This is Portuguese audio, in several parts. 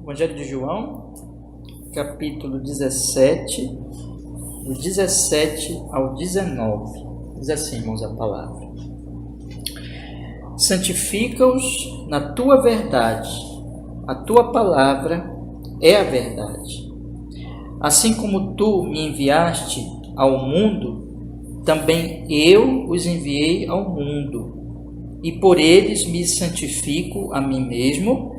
Evangelho de João, capítulo 17, do 17 ao 19. Diz assim, irmãos, a palavra. Santifica-os na tua verdade, a tua palavra é a verdade. Assim como tu me enviaste ao mundo, também eu os enviei ao mundo, e por eles me santifico a mim mesmo,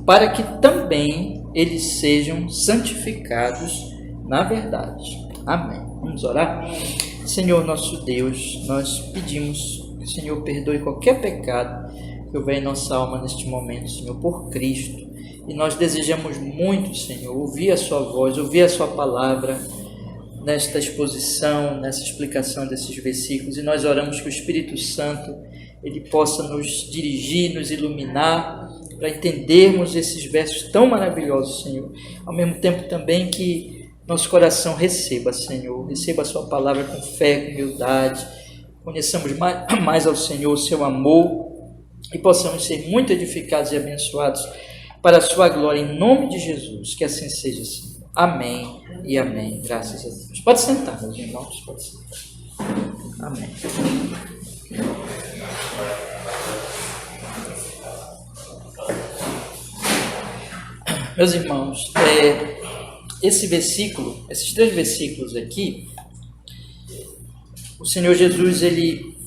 para que também eles sejam santificados na verdade. Amém. Vamos orar? Senhor nosso Deus, nós pedimos que o Senhor perdoe qualquer pecado que houver em nossa alma neste momento, Senhor, por Cristo. E nós desejamos muito, Senhor, ouvir a sua voz, ouvir a sua palavra nesta exposição, nessa explicação desses versículos. E nós oramos que o Espírito Santo ele possa nos dirigir, nos iluminar, para entendermos esses versos tão maravilhosos, Senhor. Ao mesmo tempo também que nosso coração receba, Senhor, receba a sua palavra com fé, com humildade, conheçamos mais ao Senhor, o seu amor, e possamos ser muito edificados e abençoados para a sua glória, em nome de Jesus, que assim seja, Senhor. Amém e amém, graças a Deus. Pode sentar, meus irmãos, pode sentar. Amém. Meus irmãos, esses 3 versículos aqui, o Senhor Jesus, ele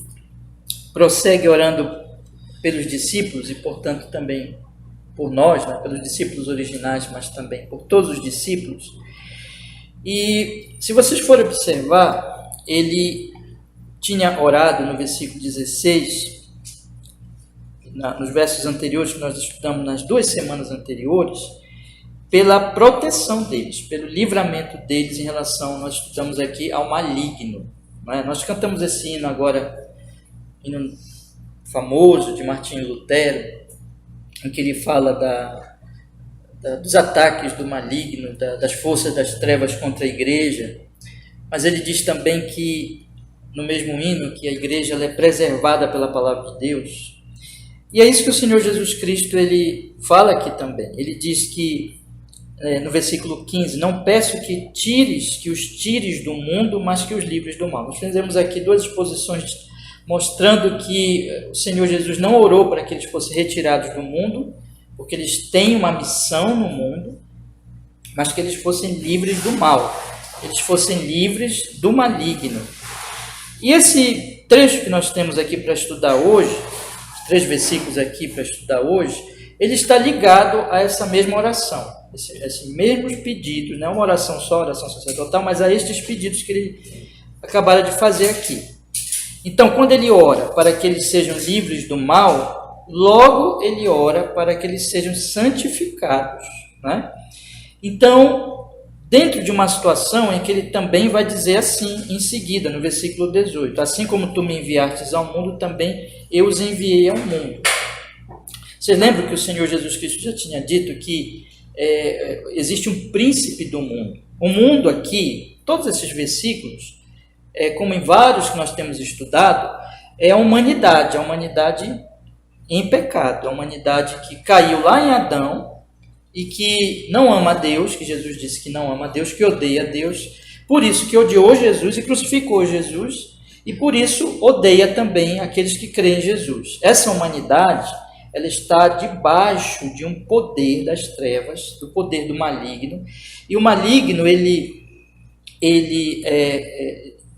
prossegue orando pelos discípulos e, portanto, também por nós, né, pelos discípulos originais, mas também por todos os discípulos. E, se vocês forem observar, ele tinha orado no versículo 16, nos versos anteriores que nós estudamos nas 2 semanas anteriores, pela proteção deles, pelo livramento deles em relação, nós estudamos aqui, ao maligno. Né? Nós cantamos esse hino agora, hino famoso de Martinho Lutero, em que ele fala dos ataques do maligno, das forças das trevas contra a igreja, mas ele diz também que, no mesmo hino, que a igreja ela é preservada pela palavra de Deus. E é isso que o Senhor Jesus Cristo ele fala aqui também. Ele diz que, no versículo 15, não peço que os tires do mundo, mas que os livres do mal. Nós fizemos aqui 2 exposições mostrando que o Senhor Jesus não orou para que eles fossem retirados do mundo, porque eles têm uma missão no mundo, mas que eles fossem livres do mal, eles fossem livres do maligno. E esse trecho que nós temos aqui para estudar hoje, os 3 versículos aqui para estudar hoje, ele está ligado a essa mesma oração, esses mesmos pedidos, não é uma oração só, oração sacerdotal, mas a estes pedidos que ele acabaram de fazer aqui. Então, quando ele ora para que eles sejam livres do mal, logo ele ora para que eles sejam santificados, né? Então, dentro de uma situação em que ele também vai dizer assim, em seguida, no versículo 18, assim como tu me enviastes ao mundo, também eu os enviei ao mundo. Vocês lembram que o Senhor Jesus Cristo já tinha dito que existe um príncipe do mundo. O mundo aqui, todos esses versículos, como em vários que nós temos estudado, é a humanidade em pecado, a humanidade que caiu lá em Adão e que não ama a Deus, que Jesus disse que não ama a Deus, que odeia a Deus, por isso que odiou Jesus e crucificou Jesus, e por isso odeia também aqueles que creem em Jesus. Essa humanidade, ela está debaixo de um poder das trevas, do poder do maligno, e o maligno, ele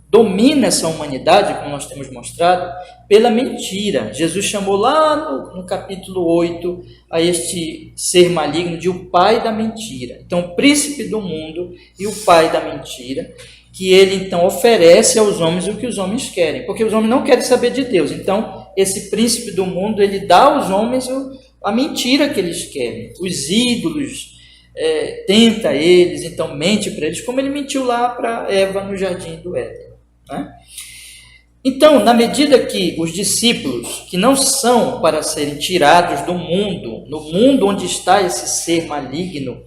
domina essa humanidade, como nós temos mostrado, pela mentira. Jesus chamou lá no capítulo 8 a este ser maligno de o pai da mentira. Então, o príncipe do mundo e o pai da mentira, que ele então oferece aos homens o que os homens querem, porque os homens não querem saber de Deus. Então, esse príncipe do mundo, ele dá aos homens a mentira que eles querem, os ídolos, tenta eles, então mente para eles, como ele mentiu lá para Eva no jardim do Éden. Né? Então, na medida que os discípulos, que não são para serem tirados do mundo, no mundo onde está esse ser maligno,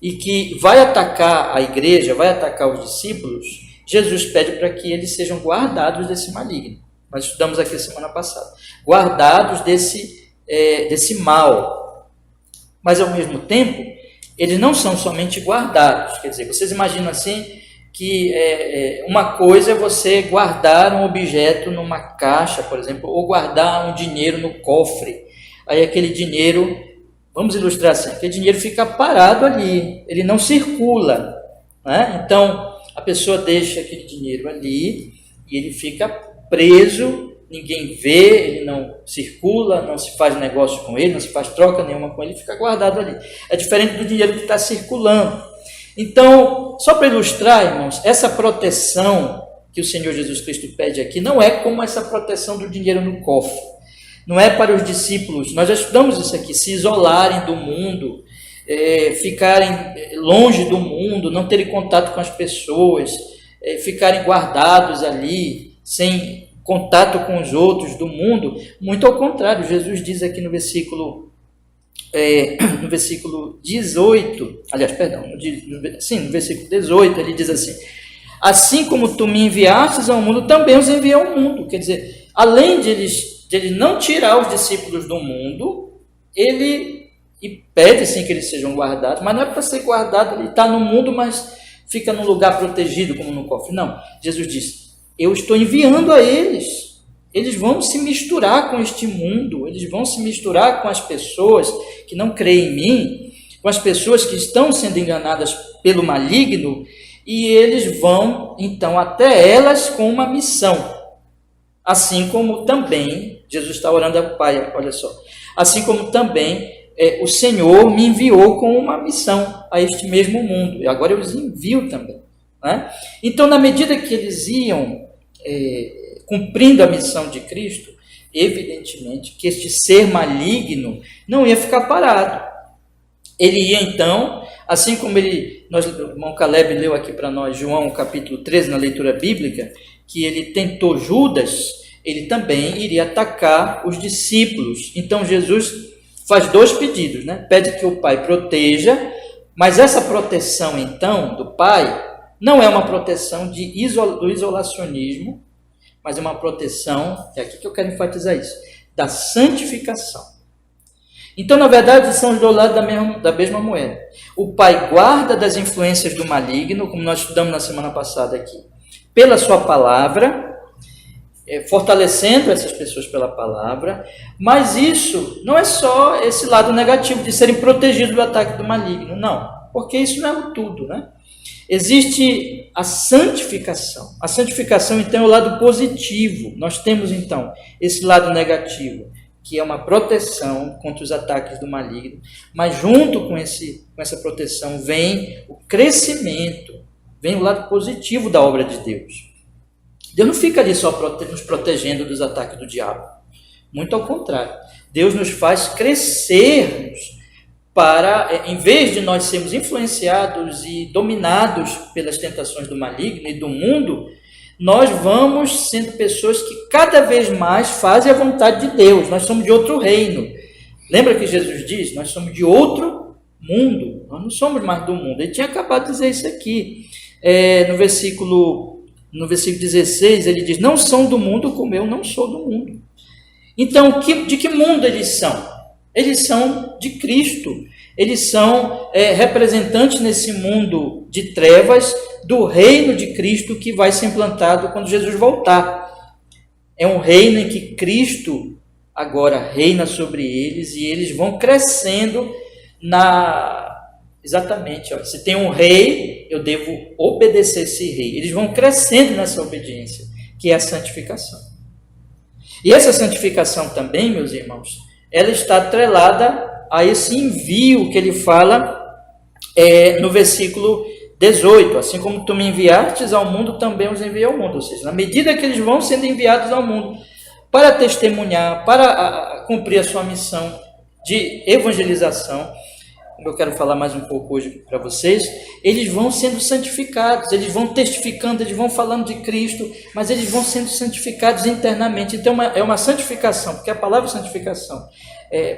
e que vai atacar a igreja, vai atacar os discípulos, Jesus pede para que eles sejam guardados desse maligno. Nós estudamos aqui semana passada. Guardados desse mal. Mas, ao mesmo tempo, eles não são somente guardados. Quer dizer, vocês imaginam assim que uma coisa é você guardar um objeto numa caixa, por exemplo, ou guardar um dinheiro no cofre. Aí aquele dinheiro, vamos ilustrar assim, aquele dinheiro fica parado ali, ele não circula, né? Então, a pessoa deixa aquele dinheiro ali e ele fica preso, ninguém vê, ele não circula, não se faz negócio com ele, não se faz troca nenhuma com ele, fica guardado ali. É diferente do dinheiro que está circulando. Então, só para ilustrar, irmãos, essa proteção que o Senhor Jesus Cristo pede aqui não é como essa proteção do dinheiro no cofre. Não é para os discípulos, nós já estudamos isso aqui, se isolarem do mundo, ficarem longe do mundo, não terem contato com as pessoas, ficarem guardados ali, sem contato com os outros do mundo. Muito ao contrário, Jesus diz aqui no versículo 18, aliás, perdão, no versículo 18, ele diz assim: assim como tu me enviastes ao mundo, também os enviei ao mundo. Quer dizer, além de ele não tirar os discípulos do mundo, ele pede sim que eles sejam guardados, mas não é para ser guardado, ele está no mundo, mas fica num lugar protegido, como no cofre. Não, Jesus diz: eu estou enviando a eles. Eles vão se misturar com este mundo, eles vão se misturar com as pessoas que não creem em mim, com as pessoas que estão sendo enganadas pelo maligno, e eles vão, então, até elas com uma missão. Assim como também, Jesus está orando ao Pai, olha só, assim como também o Senhor me enviou com uma missão a este mesmo mundo, e agora eu os envio também, né? Então, na medida que eles iam cumprindo a missão de Cristo, evidentemente que este ser maligno não ia ficar parado. Ele ia então, assim como o irmão Caleb leu aqui para nós, João capítulo 13, na leitura bíblica, que ele tentou Judas, ele também iria atacar os discípulos. Então Jesus faz dois pedidos, né? Pede que o Pai proteja, mas essa proteção então do Pai não é uma proteção do isolacionismo, mas é uma proteção, é aqui que eu quero enfatizar isso, da santificação. Então, na verdade, são os dois lados da mesma moeda. O Pai guarda das influências do maligno, como nós estudamos na semana passada aqui, pela sua palavra, fortalecendo essas pessoas pela palavra, mas isso não é só esse lado negativo de serem protegidos do ataque do maligno, não, porque isso não é o tudo, né? Existe a santificação. A santificação, então, é o lado positivo. Nós temos, então, esse lado negativo, que é uma proteção contra os ataques do maligno, mas junto com essa proteção vem o crescimento, vem o lado positivo da obra de Deus. Deus não fica ali só nos protegendo dos ataques do diabo. Muito ao contrário. Deus nos faz crescermos para, em vez de nós sermos influenciados e dominados pelas tentações do maligno e do mundo, nós vamos sendo pessoas que cada vez mais fazem a vontade de Deus. Nós somos de outro reino. Lembra que Jesus diz? Nós somos de outro mundo. Nós não somos mais do mundo. Ele tinha acabado de dizer isso aqui. No versículo 16, ele diz: não são do mundo como eu não sou do mundo. Então, de que mundo eles são? Eles são de Cristo, eles são representantes nesse mundo de trevas do reino de Cristo que vai ser implantado quando Jesus voltar. É um reino em que Cristo agora reina sobre eles e eles vão crescendo exatamente, ó, se tem um rei, eu devo obedecer esse rei. Eles vão crescendo nessa obediência, que é a santificação. E essa santificação também, meus irmãos, ela está atrelada a esse envio que ele fala no versículo 18. Assim como tu me enviastes ao mundo, também os enviei ao mundo. Ou seja, na medida que eles vão sendo enviados ao mundo para testemunhar, para cumprir a sua missão de evangelização, como eu quero falar mais um pouco hoje para vocês, eles vão sendo santificados, eles vão testificando, eles vão falando de Cristo, mas eles vão sendo santificados internamente. Então é uma santificação, porque a palavra santificação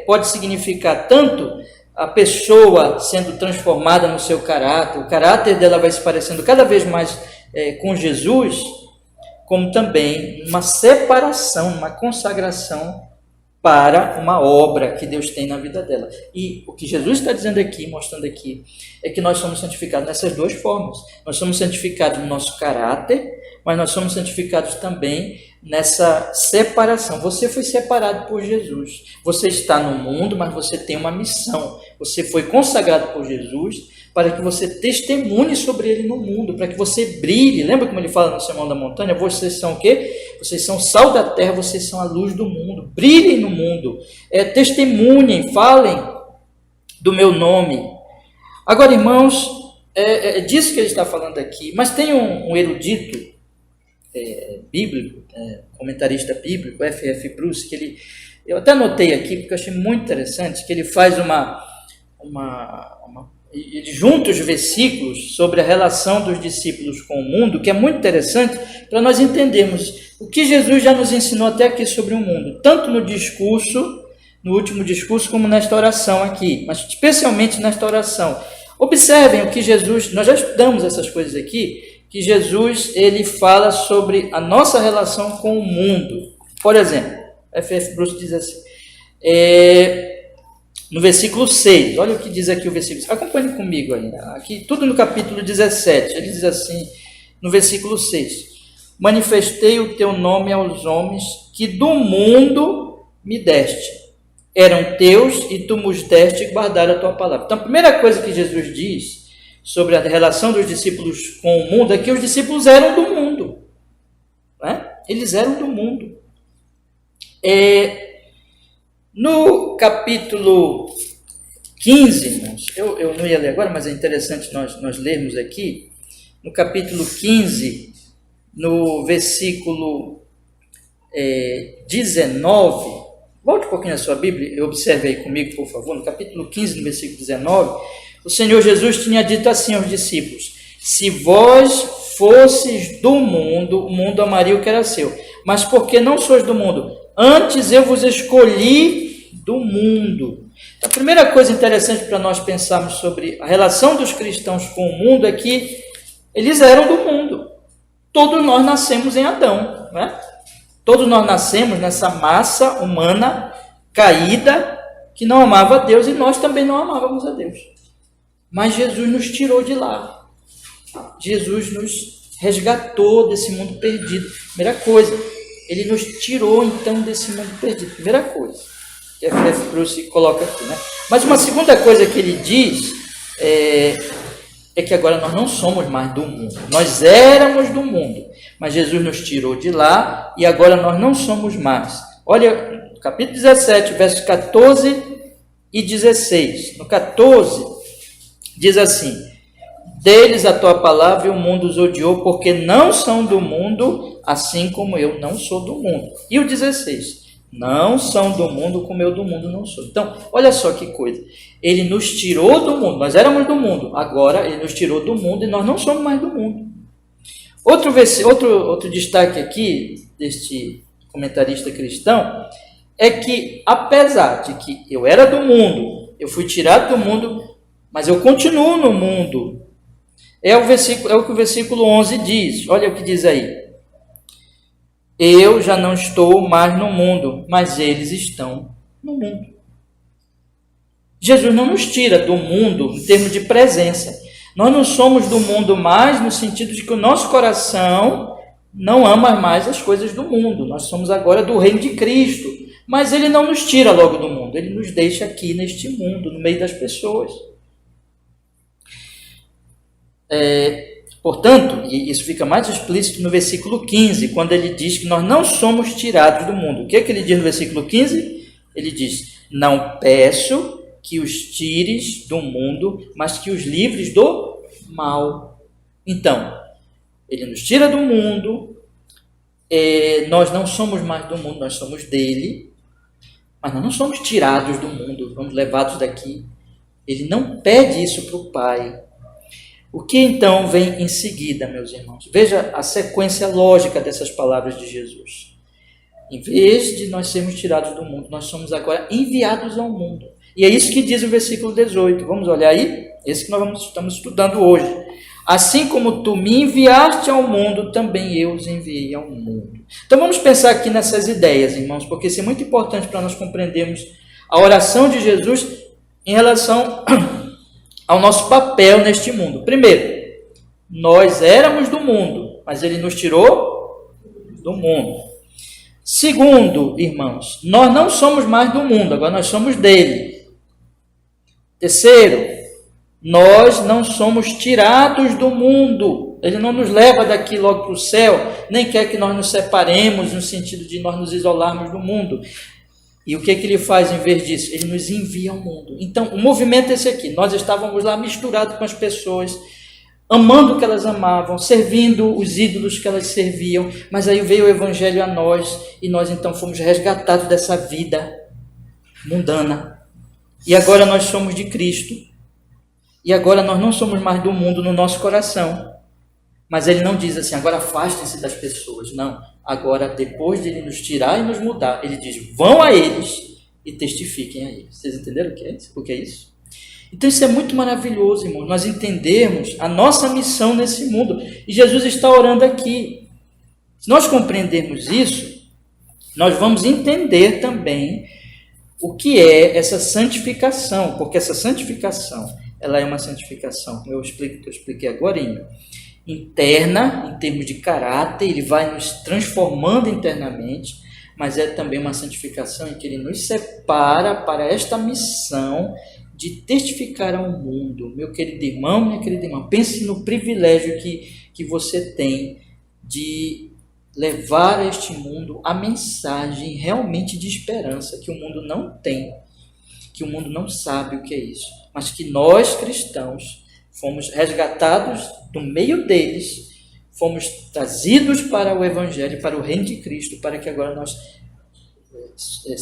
pode significar tanto a pessoa sendo transformada no seu caráter, o caráter dela vai se parecendo cada vez mais com Jesus, como também uma separação, uma consagração para uma obra que Deus tem na vida dela. E o que Jesus está dizendo aqui, mostrando aqui, é que nós somos santificados nessas duas formas. Nós somos santificados no nosso caráter, mas nós somos santificados também nessa separação. Você foi separado por Jesus. Você está no mundo, mas você tem uma missão. Você foi consagrado por Jesus para que você testemunhe sobre ele no mundo, para que você brilhe. Lembra como ele fala no Sermão da Montanha? Vocês são o quê? Vocês são sal da terra, vocês são a luz do mundo. Brilhem no mundo. Testemunhem, falem do meu nome. Agora, irmãos, é disso que ele está falando aqui. Mas tem um erudito bíblico, comentarista bíblico, F.F. Bruce, que eu até anotei aqui, porque eu achei muito interessante, que ele faz ele junta os versículos sobre a relação dos discípulos com o mundo, que é muito interessante para nós entendermos o que Jesus já nos ensinou até aqui sobre o mundo, tanto no discurso, no último discurso, como nesta oração aqui, mas especialmente nesta oração. Observem o que Jesus, nós já estudamos essas coisas aqui, que Jesus ele fala sobre a nossa relação com o mundo. Por exemplo, F.F. Bruce diz assim, no versículo 6, olha o que diz aqui o versículo 6, acompanhe comigo aí, aqui tudo no capítulo 17, ele diz assim, no versículo 6, manifestei o teu nome aos homens que do mundo me deste, eram teus e tu nos deste e guardaram a tua palavra. Então a primeira coisa que Jesus diz sobre a relação dos discípulos com o mundo é que os discípulos eram do mundo, né? Eles eram do mundo. No capítulo 15, irmãos, eu não ia ler agora, mas é interessante nós lermos aqui, no capítulo 15, no versículo 19, volte um pouquinho na sua Bíblia e observe aí comigo, por favor, no capítulo 15, no versículo 19, o Senhor Jesus tinha dito assim aos discípulos, se vós fosses do mundo, o mundo amaria o que era seu, mas porque não sois do mundo, antes eu vos escolhi do mundo. A primeira coisa interessante para nós pensarmos sobre a relação dos cristãos com o mundo é que eles eram do mundo. Todos nós nascemos em Adão, né? Todos nós nascemos nessa massa humana caída que não amava a Deus e nós também não amávamos a Deus. Mas Jesus nos tirou de lá. Jesus nos resgatou desse mundo perdido. Primeira coisa, ele nos tirou então desse mundo perdido. Primeira coisa que a F.F. Bruce coloca aqui, né? Mas uma segunda coisa que ele diz é que agora nós não somos mais do mundo. Nós éramos do mundo, mas Jesus nos tirou de lá e agora nós não somos mais. Olha, no capítulo 17, versos 14 e 16. No 14, diz assim, deles a tua palavra e o mundo os odiou, porque não são do mundo, assim como eu não sou do mundo. E o 16, não são do mundo como eu do mundo não sou. Então, olha só que coisa. Ele nos tirou do mundo. Nós éramos do mundo. Agora, ele nos tirou do mundo e nós não somos mais do mundo. Outro destaque aqui, deste comentarista cristão, é que, apesar de que eu era do mundo, eu fui tirado do mundo, mas eu continuo no mundo. É o que o versículo 11 diz. Olha o que diz aí. Eu já não estou mais no mundo, mas eles estão no mundo. Jesus não nos tira do mundo em termos de presença. Nós não somos do mundo mais no sentido de que o nosso coração não ama mais as coisas do mundo. Nós somos agora do reino de Cristo. Mas ele não nos tira logo do mundo. Ele nos deixa aqui neste mundo, no meio das pessoas. Portanto, e isso fica mais explícito no versículo 15, quando ele diz que nós não somos tirados do mundo. O que é que ele diz no versículo 15? Ele diz, não peço que os tires do mundo, mas que os livres do mal. Então, ele nos tira do mundo, nós não somos mais do mundo, nós somos dele, mas nós não somos tirados do mundo, vamos levados daqui. Ele não pede isso para o Pai. O que então vem em seguida, meus irmãos? Veja a sequência lógica dessas palavras de Jesus. Em vez de nós sermos tirados do mundo, nós somos agora enviados ao mundo. E é isso que diz o versículo 18. Vamos olhar aí? Esse que nós estamos estudando hoje. Assim como tu me enviaste ao mundo, também eu os enviei ao mundo. Então vamos pensar aqui nessas ideias, irmãos, porque isso é muito importante para nós compreendermos a oração de Jesus em relação ao nosso papel neste mundo. Primeiro, nós éramos do mundo, mas ele nos tirou do mundo. Segundo, irmãos, nós não somos mais do mundo, agora nós somos dele. Terceiro, nós não somos tirados do mundo. Ele não nos leva daqui logo para o céu, nem quer que nós nos separemos no sentido de nós nos isolarmos do mundo. E o que ele faz em vez disso? Ele nos envia ao mundo. Então, o movimento é esse aqui. Nós estávamos lá misturados com as pessoas, amando o que elas amavam, servindo os ídolos que elas serviam, mas aí veio o Evangelho a nós, e nós então fomos resgatados dessa vida mundana. E agora nós somos de Cristo, e agora nós não somos mais do mundo no nosso coração. Mas ele não diz assim, agora afastem-se das pessoas. Não, agora depois de ele nos tirar e nos mudar, ele diz, vão a eles e testifiquem a eles. Vocês entenderam o que é isso? O que é isso? Então isso é muito maravilhoso, irmãos, nós entendermos a nossa missão nesse mundo. E Jesus está orando aqui. Se nós compreendermos isso, nós vamos entender também o que é essa santificação, porque essa santificação, ela é uma santificação, como eu expliquei agora, interna, em termos de caráter, ele vai nos transformando internamente, mas é também uma santificação em que ele nos separa para esta missão de testificar ao mundo. Meu querido irmão, minha querida irmã, pense no privilégio que você tem de levar a este mundo a mensagem realmente de esperança que o mundo não tem, que o mundo não sabe o que é isso, mas que nós cristãos fomos resgatados do meio deles, fomos trazidos para o Evangelho, para o reino de Cristo, para que agora nós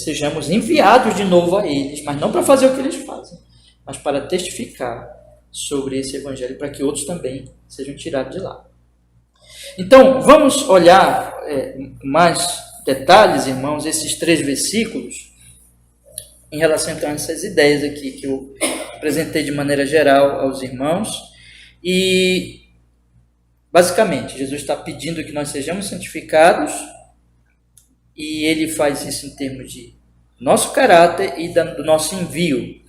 sejamos enviados de novo a eles, mas não para fazer o que eles fazem, mas para testificar sobre esse Evangelho, para que outros também sejam tirados de lá. Então, vamos olhar com mais detalhes, irmãos, esses 3 versículos, em relação então, a essas ideias aqui que eu apresentei de maneira geral aos irmãos. E, basicamente, Jesus está pedindo que nós sejamos santificados, e ele faz isso em termos de nosso caráter e do nosso envio.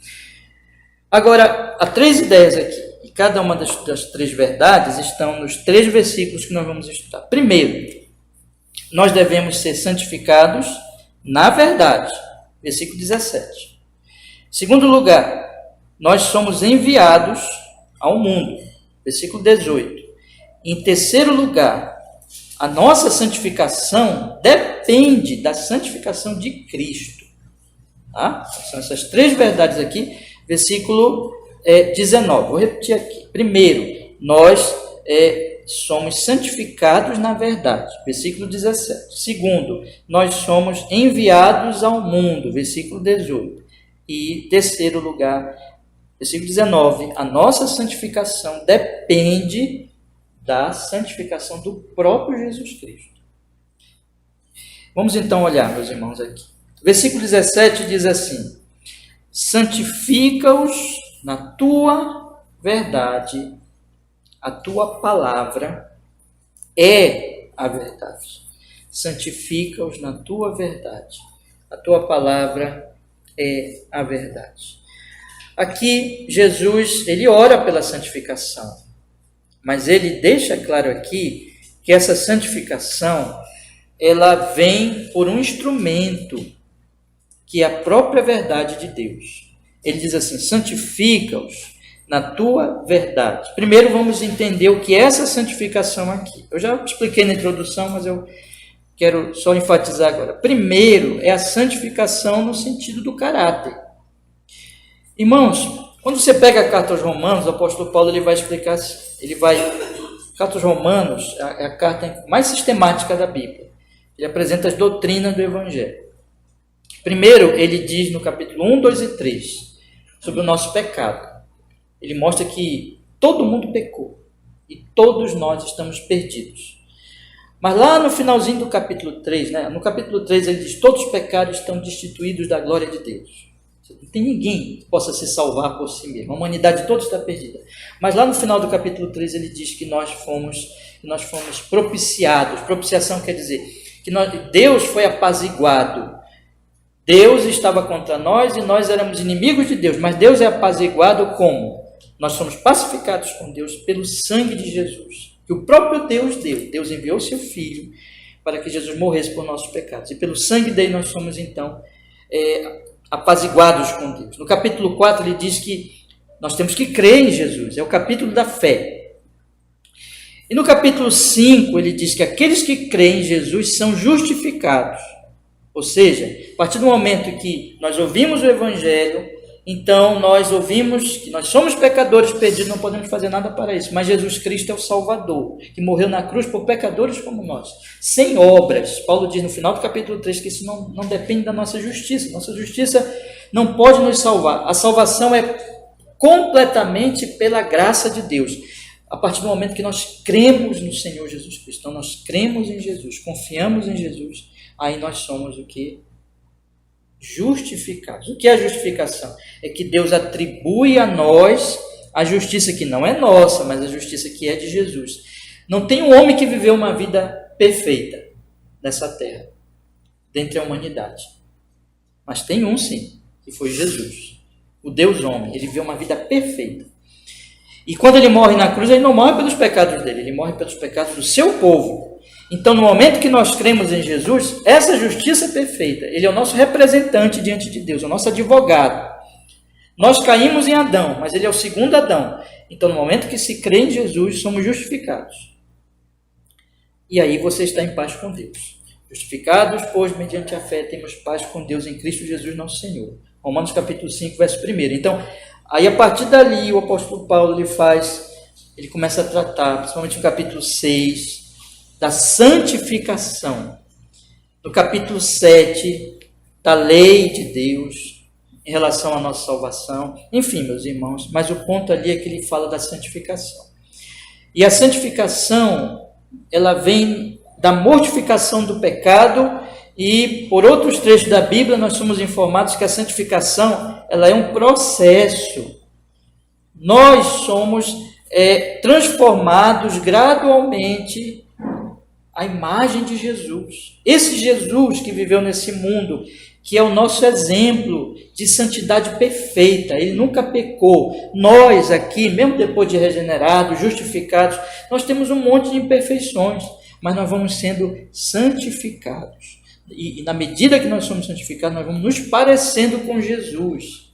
Agora, há 3 ideias aqui, e cada uma das 3 verdades estão nos 3 versículos que nós vamos estudar. Primeiro, nós devemos ser santificados na verdade, versículo 17. Segundo lugar, nós somos enviados ao mundo, versículo 18. Em terceiro lugar, a nossa santificação depende da santificação de Cristo. Tá? São essas 3 verdades aqui, versículo 19. Vou repetir aqui. Primeiro, nós somos santificados na verdade, versículo 17. Segundo, nós somos enviados ao mundo, versículo 18. E terceiro lugar, versículo 19, a nossa santificação depende da santificação do próprio Jesus Cristo. Vamos então olhar, meus irmãos, aqui. Versículo 17 diz assim: santifica-os na tua verdade, a tua palavra é a verdade. Santifica-os na tua verdade, a tua palavra é a verdade. Aqui, Jesus, ele ora pela santificação, mas ele deixa claro aqui que essa santificação, ela vem por um instrumento, que é a própria verdade de Deus. Ele diz assim: santifica-os na tua verdade. Primeiro vamos entender o que é essa santificação aqui. Eu já expliquei na introdução, mas eu quero só enfatizar agora. Primeiro é a santificação no sentido do caráter. Irmãos, quando você pega a carta aos Romanos, o apóstolo Paulo ele vai explicar assim, a carta aos Romanos é a carta mais sistemática da Bíblia. Ele apresenta as doutrinas do Evangelho. Primeiro, ele diz no capítulo 1, 2 e 3, sobre o nosso pecado. Ele mostra que todo mundo pecou e todos nós estamos perdidos. Mas lá no finalzinho do capítulo 3, no capítulo 3 ele diz: todos os pecados estão destituídos da glória de Deus. Não tem ninguém que possa se salvar por si mesmo. A humanidade toda está perdida. Mas lá no final do capítulo 3 ele diz que nós fomos propiciados. Propiciação quer dizer que Deus foi apaziguado. Deus estava contra nós e nós éramos inimigos de Deus. Mas Deus é apaziguado como? Nós somos pacificados com Deus pelo sangue de Jesus. Que o próprio Deus deu. Deus enviou seu Filho para que Jesus morresse por nossos pecados. E pelo sangue dele nós somos então apaziguados com Deus. No capítulo 4 ele diz que nós temos que crer em Jesus. É o capítulo da fé. E no capítulo 5 ele diz que aqueles que creem em Jesus são justificados. Ou seja, a partir do momento que nós ouvimos o Evangelho, então nós ouvimos que nós somos pecadores perdidos, não podemos fazer nada para isso. Mas Jesus Cristo é o Salvador, que morreu na cruz por pecadores como nós, sem obras. Paulo diz no final do capítulo 3 que isso não depende da nossa justiça. Nossa justiça não pode nos salvar. A salvação é completamente pela graça de Deus. A partir do momento que nós cremos no Senhor Jesus Cristo. Então nós cremos em Jesus, confiamos em Jesus, aí nós somos o que? Justificados. O que é a justificação? É que Deus atribui a nós a justiça que não é nossa, mas a justiça que é de Jesus. Não tem um homem que viveu uma vida perfeita nessa terra, dentre a humanidade. Mas tem um sim, que foi Jesus, o Deus homem. Ele viveu uma vida perfeita. E quando ele morre na cruz, ele não morre pelos pecados dele, ele morre pelos pecados do seu povo. Então, no momento que nós cremos em Jesus, essa justiça é perfeita. Ele é o nosso representante diante de Deus, o nosso advogado. Nós caímos em Adão, mas ele é o segundo Adão. Então, no momento que se crê em Jesus, somos justificados. E aí você está em paz com Deus. Justificados, pois, mediante a fé, temos paz com Deus em Cristo Jesus, nosso Senhor. Romanos capítulo 5, verso 1. Então, aí a partir dali, o apóstolo Paulo ele começa a tratar, principalmente no capítulo 6, da santificação. No capítulo 7, da lei de Deus, em relação à nossa salvação. Enfim, meus irmãos, mas o ponto ali é que ele fala da santificação. E a santificação, ela vem da mortificação do pecado, e por outros trechos da Bíblia nós somos informados que a santificação, ela é um processo. Nós somos transformados gradualmente a imagem de Jesus. Esse Jesus que viveu nesse mundo, que é o nosso exemplo de santidade perfeita, ele nunca pecou. Nós aqui, mesmo depois de regenerados, justificados, nós temos um monte de imperfeições, mas nós vamos sendo santificados. E na medida que nós somos santificados, nós vamos nos parecendo com Jesus.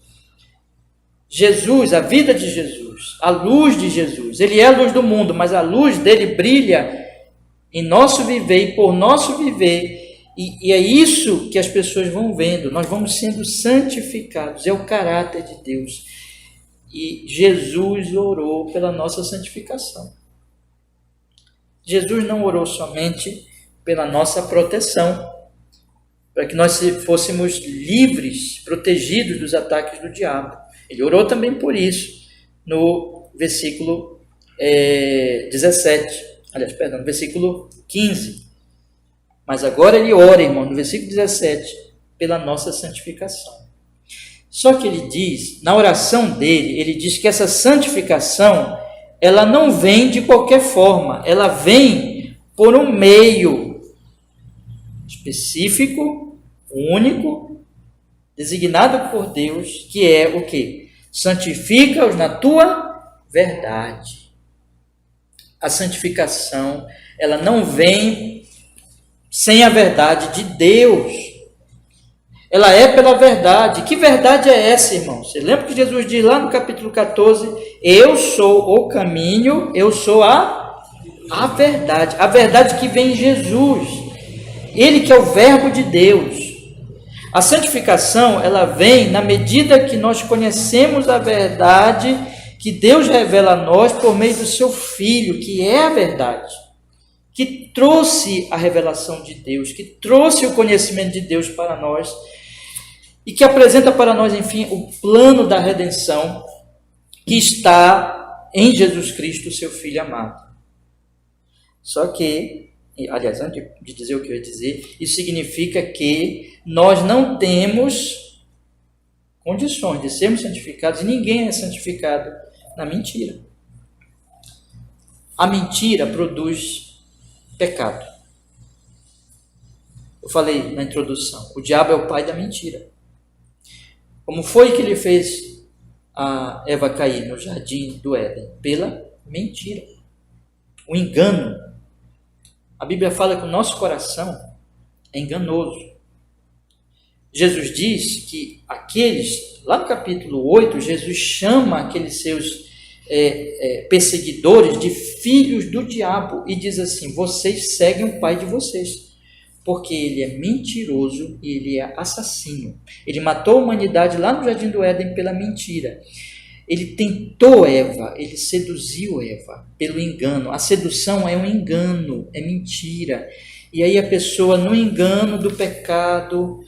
Jesus, a vida de Jesus, a luz de Jesus, ele é a luz do mundo, mas a luz dele brilha em nosso viver e por nosso viver, e é isso que as pessoas vão vendo. Nós vamos sendo santificados, é o caráter de Deus. E Jesus orou pela nossa santificação. Jesus não orou somente pela nossa proteção, para que nós fôssemos livres, protegidos dos ataques do diabo. Ele orou também por isso, no versículo 17. Aliás, perdão, no versículo 15. Mas agora ele ora, irmão, no versículo 17, pela nossa santificação. Só que ele diz, na oração dele, ele diz que essa santificação, ela não vem de qualquer forma, ela vem por um meio específico, único, designado por Deus, que é o quê? Santifica-os na tua verdade. A santificação, ela não vem sem a verdade de Deus. Ela é pela verdade. Que verdade é essa, irmão? Você lembra que Jesus diz lá no capítulo 14, eu sou o caminho, eu sou a verdade. A verdade que vem em Jesus. Ele que é o verbo de Deus. A santificação, ela vem na medida que nós conhecemos a verdade que Deus revela a nós por meio do seu Filho, que é a verdade, que trouxe a revelação de Deus, que trouxe o conhecimento de Deus para nós e que apresenta para nós, enfim, o plano da redenção que está em Jesus Cristo, seu Filho amado. Só que, aliás, antes de dizer o que eu ia dizer, isso significa que nós não temos condições de sermos santificados, e ninguém é santificado na mentira. A mentira produz pecado. Eu falei na introdução, o diabo é o pai da mentira. Como foi que ele fez a Eva cair no jardim do Éden? Pela mentira. O engano. A Bíblia fala que o nosso coração é enganoso. Jesus diz que aqueles, lá no capítulo 8, Jesus chama aqueles seus perseguidores de filhos do diabo e diz assim: vocês seguem o pai de vocês, porque ele é mentiroso e ele é assassino. Ele matou a humanidade lá no jardim do Éden pela mentira. Ele tentou Eva, ele seduziu Eva pelo engano. A sedução é um engano, é mentira. E aí a pessoa, no engano do pecado,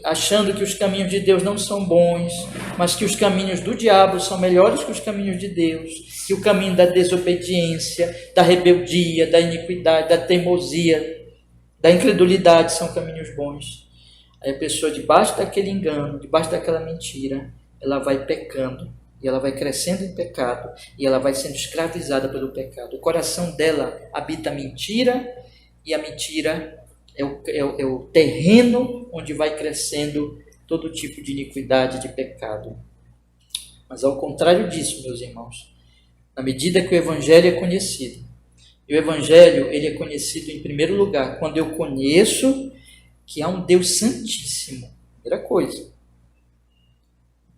achando que os caminhos de Deus não são bons, mas que os caminhos do diabo são melhores que os caminhos de Deus, que o caminho da desobediência, da rebeldia, da iniquidade, da teimosia, da incredulidade são caminhos bons. Aí a pessoa, debaixo daquele engano, debaixo daquela mentira, ela vai pecando, e ela vai crescendo em pecado, e ela vai sendo escravizada pelo pecado. O coração dela habita a mentira, e a mentira é o terreno onde vai crescendo todo tipo de iniquidade, de pecado. Mas ao contrário disso, meus irmãos, na medida que o Evangelho é conhecido, e o Evangelho ele é conhecido em primeiro lugar quando eu conheço que há um Deus santíssimo. Primeira coisa,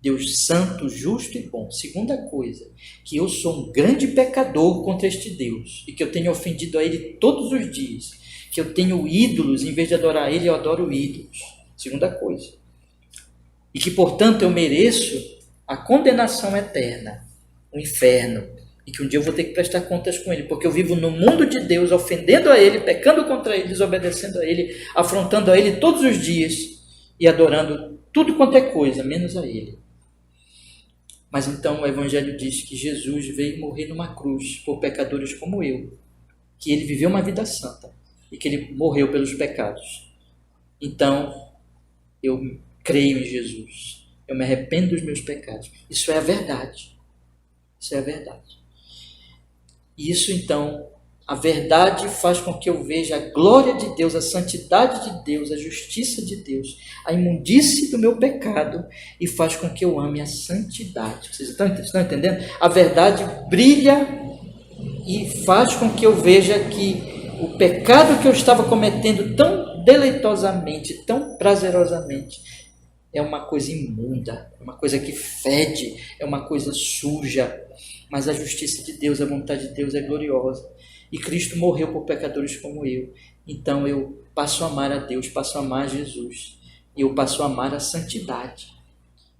Deus santo, justo e bom. Segunda coisa, que eu sou um grande pecador contra este Deus e que eu tenho ofendido a Ele todos os dias, que eu tenho ídolos, em vez de adorar Ele, eu adoro ídolos. Segunda coisa. E que, portanto, eu mereço a condenação eterna, o inferno, e que um dia eu vou ter que prestar contas com Ele, porque eu vivo no mundo de Deus, ofendendo a Ele, pecando contra Ele, desobedecendo a Ele, afrontando a Ele todos os dias e adorando tudo quanto é coisa, menos a Ele. Mas então o Evangelho diz que Jesus veio morrer numa cruz por pecadores como eu, que Ele viveu uma vida santa e que Ele morreu pelos pecados. Então, eu creio em Jesus, eu me arrependo dos meus pecados. Isso é a verdade. Isso é a verdade. E isso, então, a verdade faz com que eu veja a glória de Deus, a santidade de Deus, a justiça de Deus, a imundície do meu pecado, e faz com que eu ame a santidade. Vocês estão entendendo? A verdade brilha e faz com que eu veja que o pecado que eu estava cometendo tão deleitosamente, tão prazerosamente, é uma coisa imunda, é uma coisa que fede, é uma coisa suja. Mas a justiça de Deus, a vontade de Deus é gloriosa. E Cristo morreu por pecadores como eu. Então eu passo a amar a Deus, passo a amar Jesus. E eu passo a amar a santidade.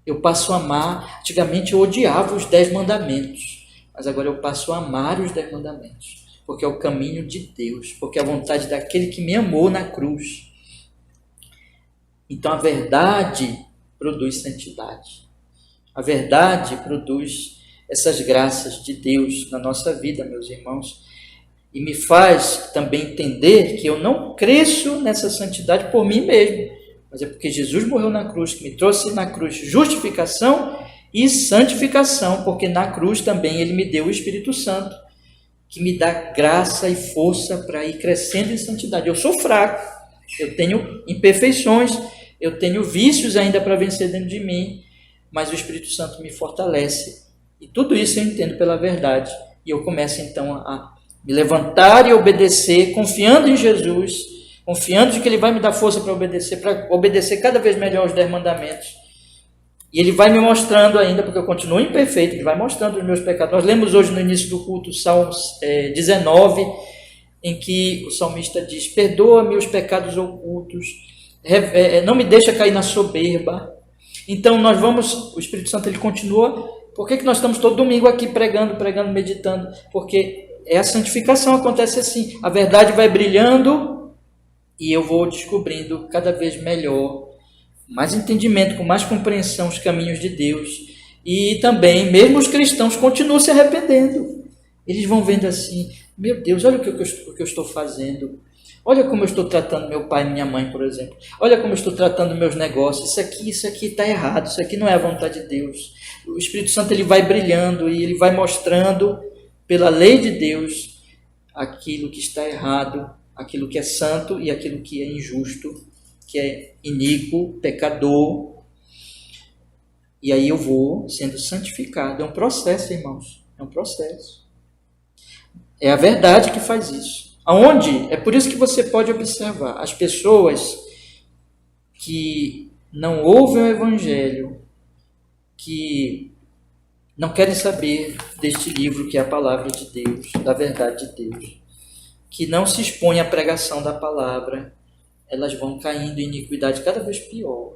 Eu passo a amar... Antigamente eu odiava os 10 mandamentos. Mas agora eu passo a amar os 10 mandamentos. Porque é o caminho de Deus. Porque é a vontade daquele que me amou na cruz. Então a verdade produz santidade. A verdade produz essas graças de Deus na nossa vida, meus irmãos. E me faz também entender que eu não cresço nessa santidade por mim mesmo, mas é porque Jesus morreu na cruz, que me trouxe na cruz justificação e santificação, porque na cruz também Ele me deu o Espírito Santo, que me dá graça e força para ir crescendo em santidade. Eu sou fraco, eu tenho imperfeições, eu tenho vícios ainda para vencer dentro de mim, mas o Espírito Santo me fortalece. E tudo isso eu entendo pela verdade. E eu começo então a me levantar e obedecer, confiando em Jesus, confiando de que Ele vai me dar força para obedecer cada vez melhor os 10 mandamentos. E Ele vai me mostrando ainda, porque eu continuo imperfeito, Ele vai mostrando os meus pecados. Nós lemos hoje no início do culto o Salmo 19, em que o salmista diz: perdoa-me os pecados ocultos, não me deixa cair na soberba. Então nós vamos, o Espírito Santo ele continua. Por que nós estamos todo domingo aqui pregando, meditando? Porque a santificação acontece assim, a verdade vai brilhando e eu vou descobrindo cada vez melhor, mais entendimento, com mais compreensão os caminhos de Deus. E também, mesmo os cristãos continuam se arrependendo. Eles vão vendo assim: meu Deus, olha o que eu estou fazendo. Olha como eu estou tratando meu pai e minha mãe, por exemplo. Olha como eu estou tratando meus negócios. Isso aqui está errado. Isso aqui não é a vontade de Deus. O Espírito Santo ele vai brilhando e ele vai mostrando pela lei de Deus aquilo que está errado, aquilo que é santo e aquilo que é injusto, que é iníquo, pecador. E aí eu vou sendo santificado. É um processo, irmãos. É um processo. É a verdade que faz isso. Aonde? É por isso que você pode observar as pessoas que não ouvem o Evangelho, que não querem saber deste livro que é a palavra de Deus, da verdade de Deus, que não se expõem à pregação da palavra, elas vão caindo em iniquidade cada vez pior.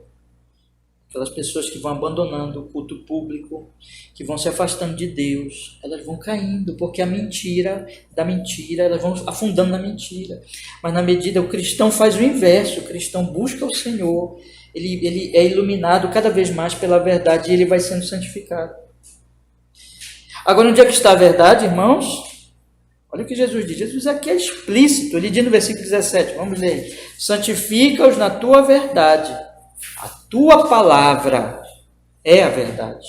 Aquelas pessoas que vão abandonando o culto público, que vão se afastando de Deus, elas vão caindo, porque a mentira, elas vão afundando na mentira. Mas na medida, o cristão faz o inverso, o cristão busca o Senhor, ele é iluminado cada vez mais pela verdade e ele vai sendo santificado. Agora, onde é que está a verdade, irmãos? Olha o que Jesus diz. Jesus aqui é explícito, ele diz no versículo 17, vamos ler. Santifica-os na tua verdade. A tua palavra é a verdade.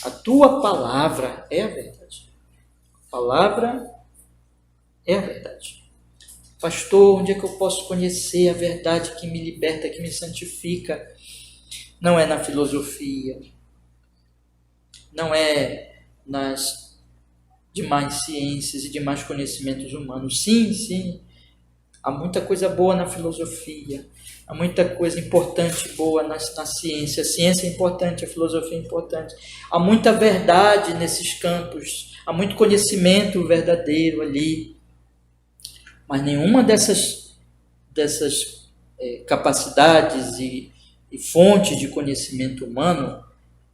A tua palavra é a verdade. A palavra é a verdade. Pastor, onde é que eu posso conhecer a verdade que me liberta, que me santifica? Não é na filosofia, não é nas demais ciências e demais conhecimentos humanos. Sim, há muita coisa boa na filosofia, há muita coisa importante boa na ciência. A ciência é importante, a filosofia é importante. Há muita verdade nesses campos, há muito conhecimento verdadeiro ali. Mas nenhuma dessas capacidades e fontes de conhecimento humano,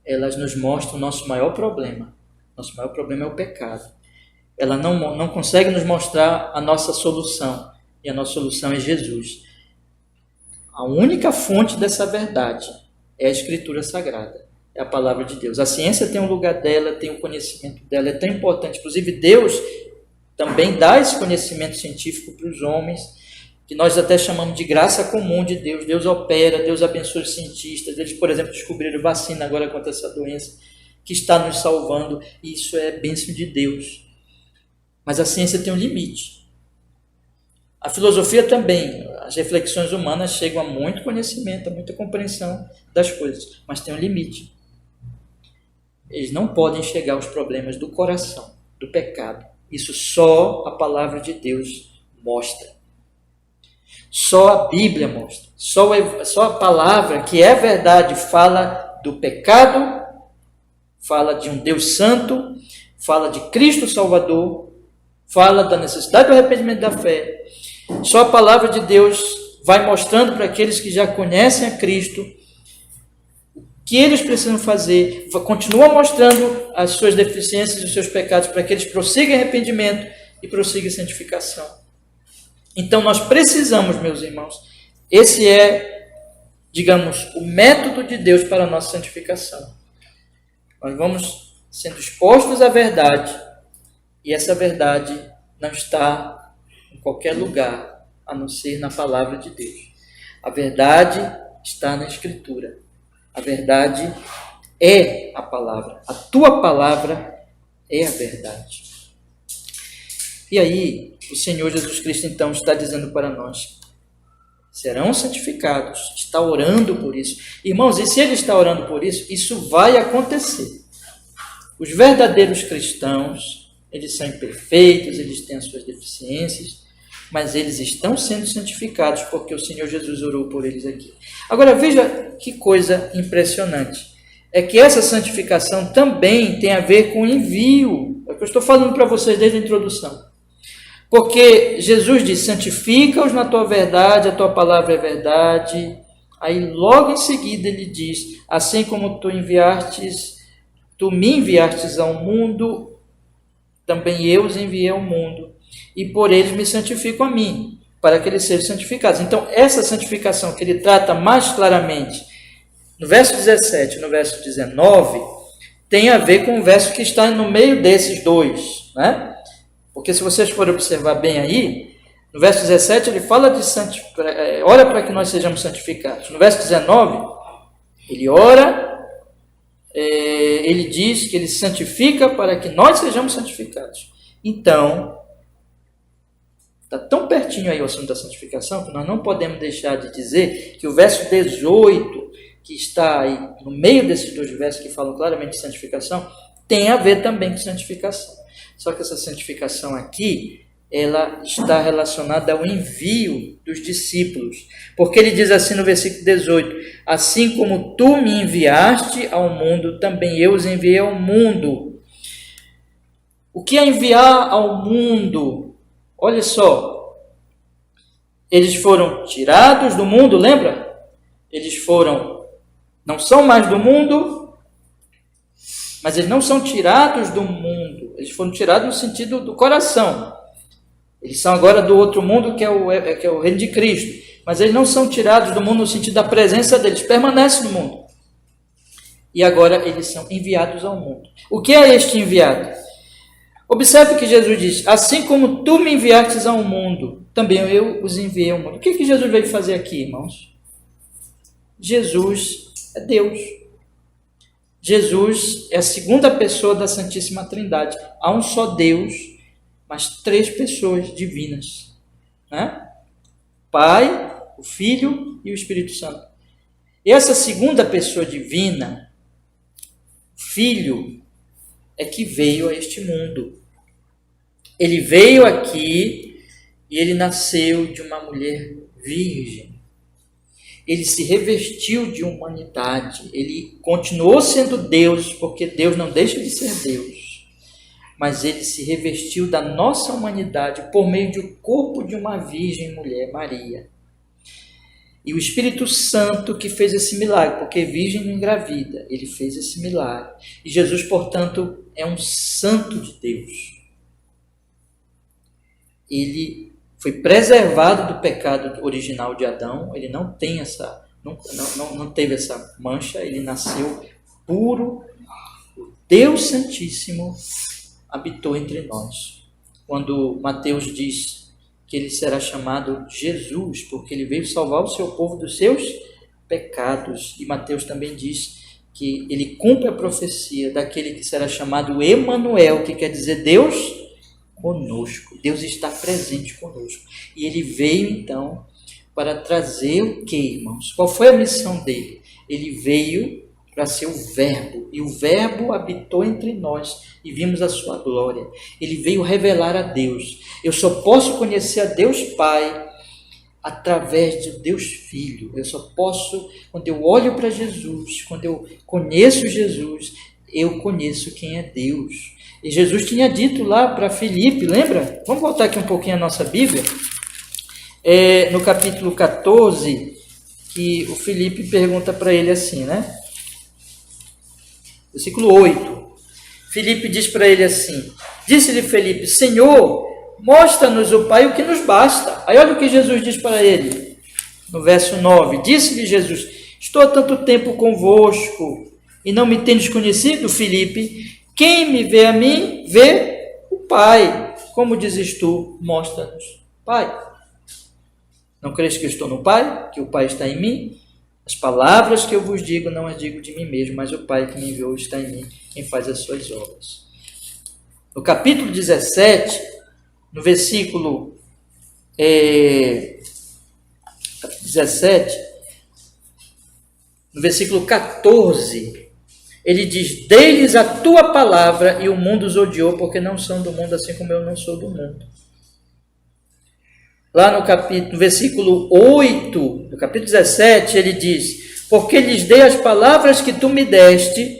elas nos mostram o nosso maior problema. Nosso maior problema é o pecado. Ela não consegue nos mostrar a nossa solução. E a nossa solução é Jesus. A única fonte dessa verdade é a Escritura Sagrada, é a Palavra de Deus. A ciência tem um lugar dela, tem o conhecimento dela, é tão importante. Inclusive, Deus também dá esse conhecimento científico para os homens, que nós até chamamos de graça comum de Deus. Deus opera, Deus abençoa os cientistas. Eles, por exemplo, descobriram vacina agora contra essa doença, que está nos salvando, e isso é bênção de Deus. Mas a ciência tem um limite. A filosofia também, as reflexões humanas chegam a muito conhecimento, a muita compreensão das coisas, mas tem um limite. Eles não podem chegar aos problemas do coração, do pecado. Isso só a palavra de Deus mostra. Só a Bíblia mostra. Só a palavra, que é verdade, fala do pecado, fala de um Deus santo, fala de Cristo Salvador, fala da necessidade do arrependimento da fé. Só a palavra de Deus vai mostrando para aqueles que já conhecem a Cristo o que eles precisam fazer, continua mostrando as suas deficiências e os seus pecados para que eles prossigam em arrependimento e prossigam em santificação. Então nós precisamos, meus irmãos, esse é, digamos, o método de Deus para a nossa santificação. Nós vamos sendo expostos à verdade, e essa verdade não está em qualquer lugar, a não ser na palavra de Deus. A verdade está na Escritura. A verdade é a palavra. A tua palavra é a verdade. E aí, o Senhor Jesus Cristo, então, está dizendo para nós, serão santificados, está orando por isso. Irmãos, e se Ele está orando por isso, isso vai acontecer. Os verdadeiros cristãos, eles são imperfeitos, eles têm as suas deficiências, mas eles estão sendo santificados, porque o Senhor Jesus orou por eles aqui. Agora, veja que coisa impressionante. É que essa santificação também tem a ver com envio. É o que eu estou falando para vocês desde a introdução. Porque Jesus diz, santifica-os na tua verdade, a tua palavra é verdade. Aí logo em seguida ele diz, assim como tu me enviastes ao mundo, também eu os enviei ao mundo, e por eles me santifico a mim, para que eles sejam santificados. Então, essa santificação que ele trata mais claramente, no verso 17 e no verso 19, tem a ver com o verso que está no meio desses dois, né? Porque se vocês forem observar bem aí, No verso 17 ele fala de ora para que nós sejamos santificados. No verso 19 ele ora, ele diz que ele santifica para que nós sejamos santificados. Então, está tão pertinho aí o assunto da santificação que nós não podemos deixar de dizer que o verso 18, que está aí no meio desses dois versos que falam claramente de santificação, tem a ver também com santificação. Só que essa santificação aqui, ela está relacionada ao envio dos discípulos. Porque ele diz assim no versículo 18: assim como tu me enviaste ao mundo, também eu os enviei ao mundo. O que é enviar ao mundo? Olha só, eles foram tirados do mundo, lembra? Não são mais do mundo, mas eles não são tirados do mundo. Eles foram tirados no sentido do coração. Eles são agora do outro mundo, que é o reino de Cristo. Mas eles não são tirados do mundo no sentido da presença deles, permanecem no mundo. E agora eles são enviados ao mundo. O que é este enviado? Observe que Jesus diz: assim como tu me enviastes ao mundo, também eu os enviei ao mundo. O que Jesus veio fazer aqui, irmãos? Jesus é Deus. Jesus é a segunda pessoa da Santíssima Trindade. Há um só Deus, mas três pessoas divinas, né? Pai, o Filho e o Espírito Santo. E essa segunda pessoa divina, Filho, é que veio a este mundo. Ele veio aqui e ele nasceu de uma mulher virgem. Ele se revestiu de humanidade. Ele continuou sendo Deus, porque Deus não deixa de ser Deus. Mas ele se revestiu da nossa humanidade por meio do corpo de uma virgem mulher, Maria. E o Espírito Santo que fez esse milagre, porque virgem não engravida, ele fez esse milagre. E Jesus, portanto, é um santo de Deus. Ele foi preservado do pecado original de Adão, ele não tem não teve essa mancha, ele nasceu puro. O Deus Santíssimo habitou entre nós. Quando Mateus diz que ele será chamado Jesus, porque ele veio salvar o seu povo dos seus pecados. E Mateus também diz que ele cumpre a profecia daquele que será chamado Emanuel, que quer dizer Deus conosco. Deus está presente conosco. E ele veio então para trazer o que, irmãos? Qual foi a missão dele? Ele veio para ser o Verbo, e o Verbo habitou entre nós, e vimos a sua glória. Ele veio revelar a Deus. Eu só posso conhecer a Deus Pai através de Deus Filho. Eu só posso, quando eu olho para Jesus, quando eu conheço Jesus, eu conheço quem é Deus. E Jesus tinha dito lá para Filipe, lembra? Vamos voltar aqui um pouquinho a nossa Bíblia. No capítulo 14, que o Filipe pergunta para ele assim, né? Versículo 8. Filipe diz para ele assim: disse-lhe Filipe: Senhor, mostra-nos o Pai, o que nos basta. Aí olha o que Jesus diz para ele, no verso 9. Disse-lhe Jesus: estou há tanto tempo convosco, e não me tendes conhecido, Filipe? Quem me vê a mim, vê o Pai. Como dizes tu, mostra-nos Pai. Não crês que eu estou no Pai, que o Pai está em mim? As palavras que eu vos digo, não as digo de mim mesmo, mas o Pai que me enviou está em mim, quem faz as suas obras. No capítulo 17, no versículo 17, no versículo 14, ele diz: dei-lhes a tua palavra e o mundo os odiou, porque não são do mundo, assim como eu não sou do mundo. Lá no versículo 8, do capítulo 17, ele diz: porque lhes dei as palavras que tu me deste,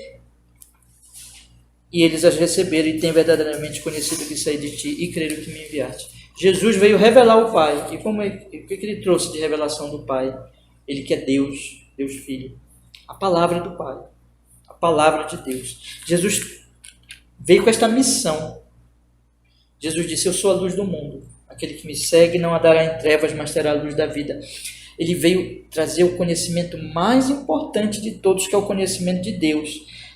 e eles as receberam, e têm verdadeiramente conhecido que saí de ti, e creram que me enviaste. Jesus veio revelar o Pai. E o que ele trouxe de revelação do Pai? Ele que é Deus, Deus Filho. A palavra do Pai. A palavra de Deus. Jesus veio com esta missão. Jesus disse: eu sou a luz do mundo. Aquele que me segue não andará em trevas, mas terá a luz da vida. Ele veio trazer o conhecimento mais importante de todos, que é o conhecimento de Deus.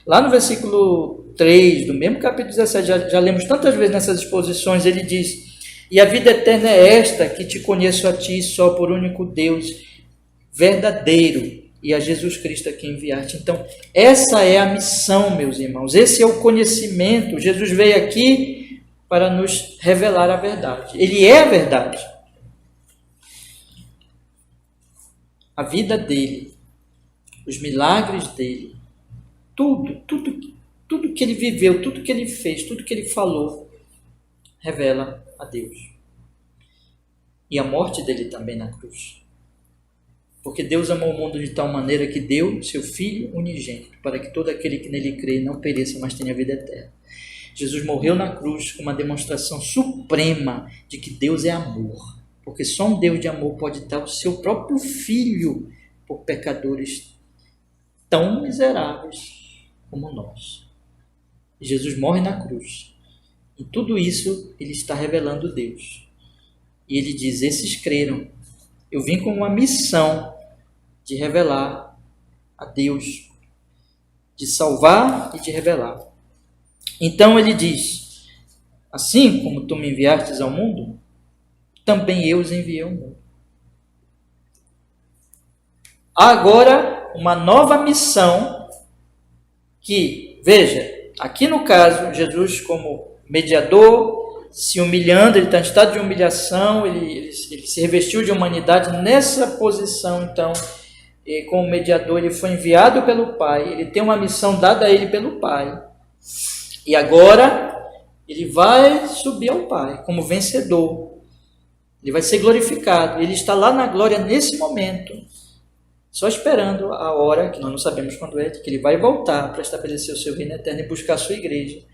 Lá no versículo 3, do mesmo capítulo 17, já lemos tantas vezes nessas exposições, ele diz E a vida eterna é esta, que te conheço a ti só por único Deus verdadeiro e a Jesus Cristo a quem enviaste. Então, essa é a missão, meus irmãos. Esse é o conhecimento. Jesus veio aqui para nos revelar a verdade. Ele é a verdade. A vida dele, os milagres dele, tudo que ele viveu, tudo que ele fez, tudo que ele falou, revela a Deus. E a morte dele também na cruz. Porque Deus amou o mundo de tal maneira que deu seu Filho unigênito, para que todo aquele que nele crê não pereça, mas tenha vida eterna. Jesus morreu na cruz com uma demonstração suprema de que Deus é amor. Porque só um Deus de amor pode dar o seu próprio Filho por pecadores tão miseráveis como nós. Jesus morre na cruz. E tudo isso ele está revelando Deus. E ele diz, esses creram. Eu vim com uma missão de revelar a Deus, de salvar e de revelar. Então ele diz, assim como tu me enviastes ao mundo, também eu os enviei ao mundo. Há agora uma nova missão que, veja, aqui no caso, Jesus como mediador, se humilhando, ele está em estado de humilhação, ele se revestiu de humanidade nessa posição, então, como mediador, ele foi enviado pelo Pai, ele tem uma missão dada a ele pelo Pai, e agora ele vai subir ao Pai como vencedor, ele vai ser glorificado, ele está lá na glória nesse momento, só esperando a hora, que nós não sabemos quando é, que ele vai voltar para estabelecer o seu reino eterno e buscar a sua igreja.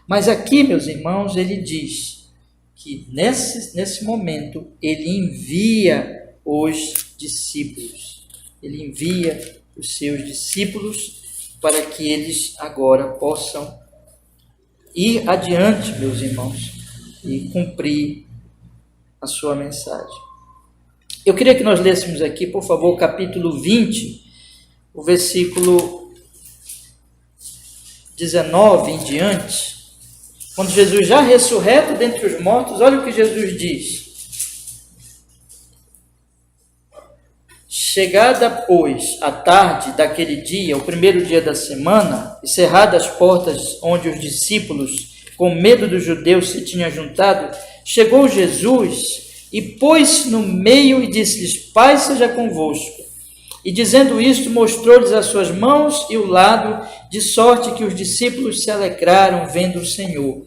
Mas aqui, meus irmãos, ele diz que nesse momento ele envia os discípulos. Ele envia os seus discípulos para que eles agora possam ir adiante, meus irmãos, e cumprir a sua mensagem. Eu queria que nós lêssemos aqui, por favor, o capítulo 20, o versículo 19 em diante. Quando Jesus já ressurreto dentre os mortos, olha o que Jesus diz. Chegada, pois, a tarde daquele dia, o primeiro dia da semana, e cerradas as portas onde os discípulos, com medo dos judeus, se tinham juntado, chegou Jesus e pôs-se no meio e disse-lhes, paz seja convosco. E dizendo isto, mostrou-lhes as suas mãos e o lado, de sorte que os discípulos se alegraram vendo o Senhor.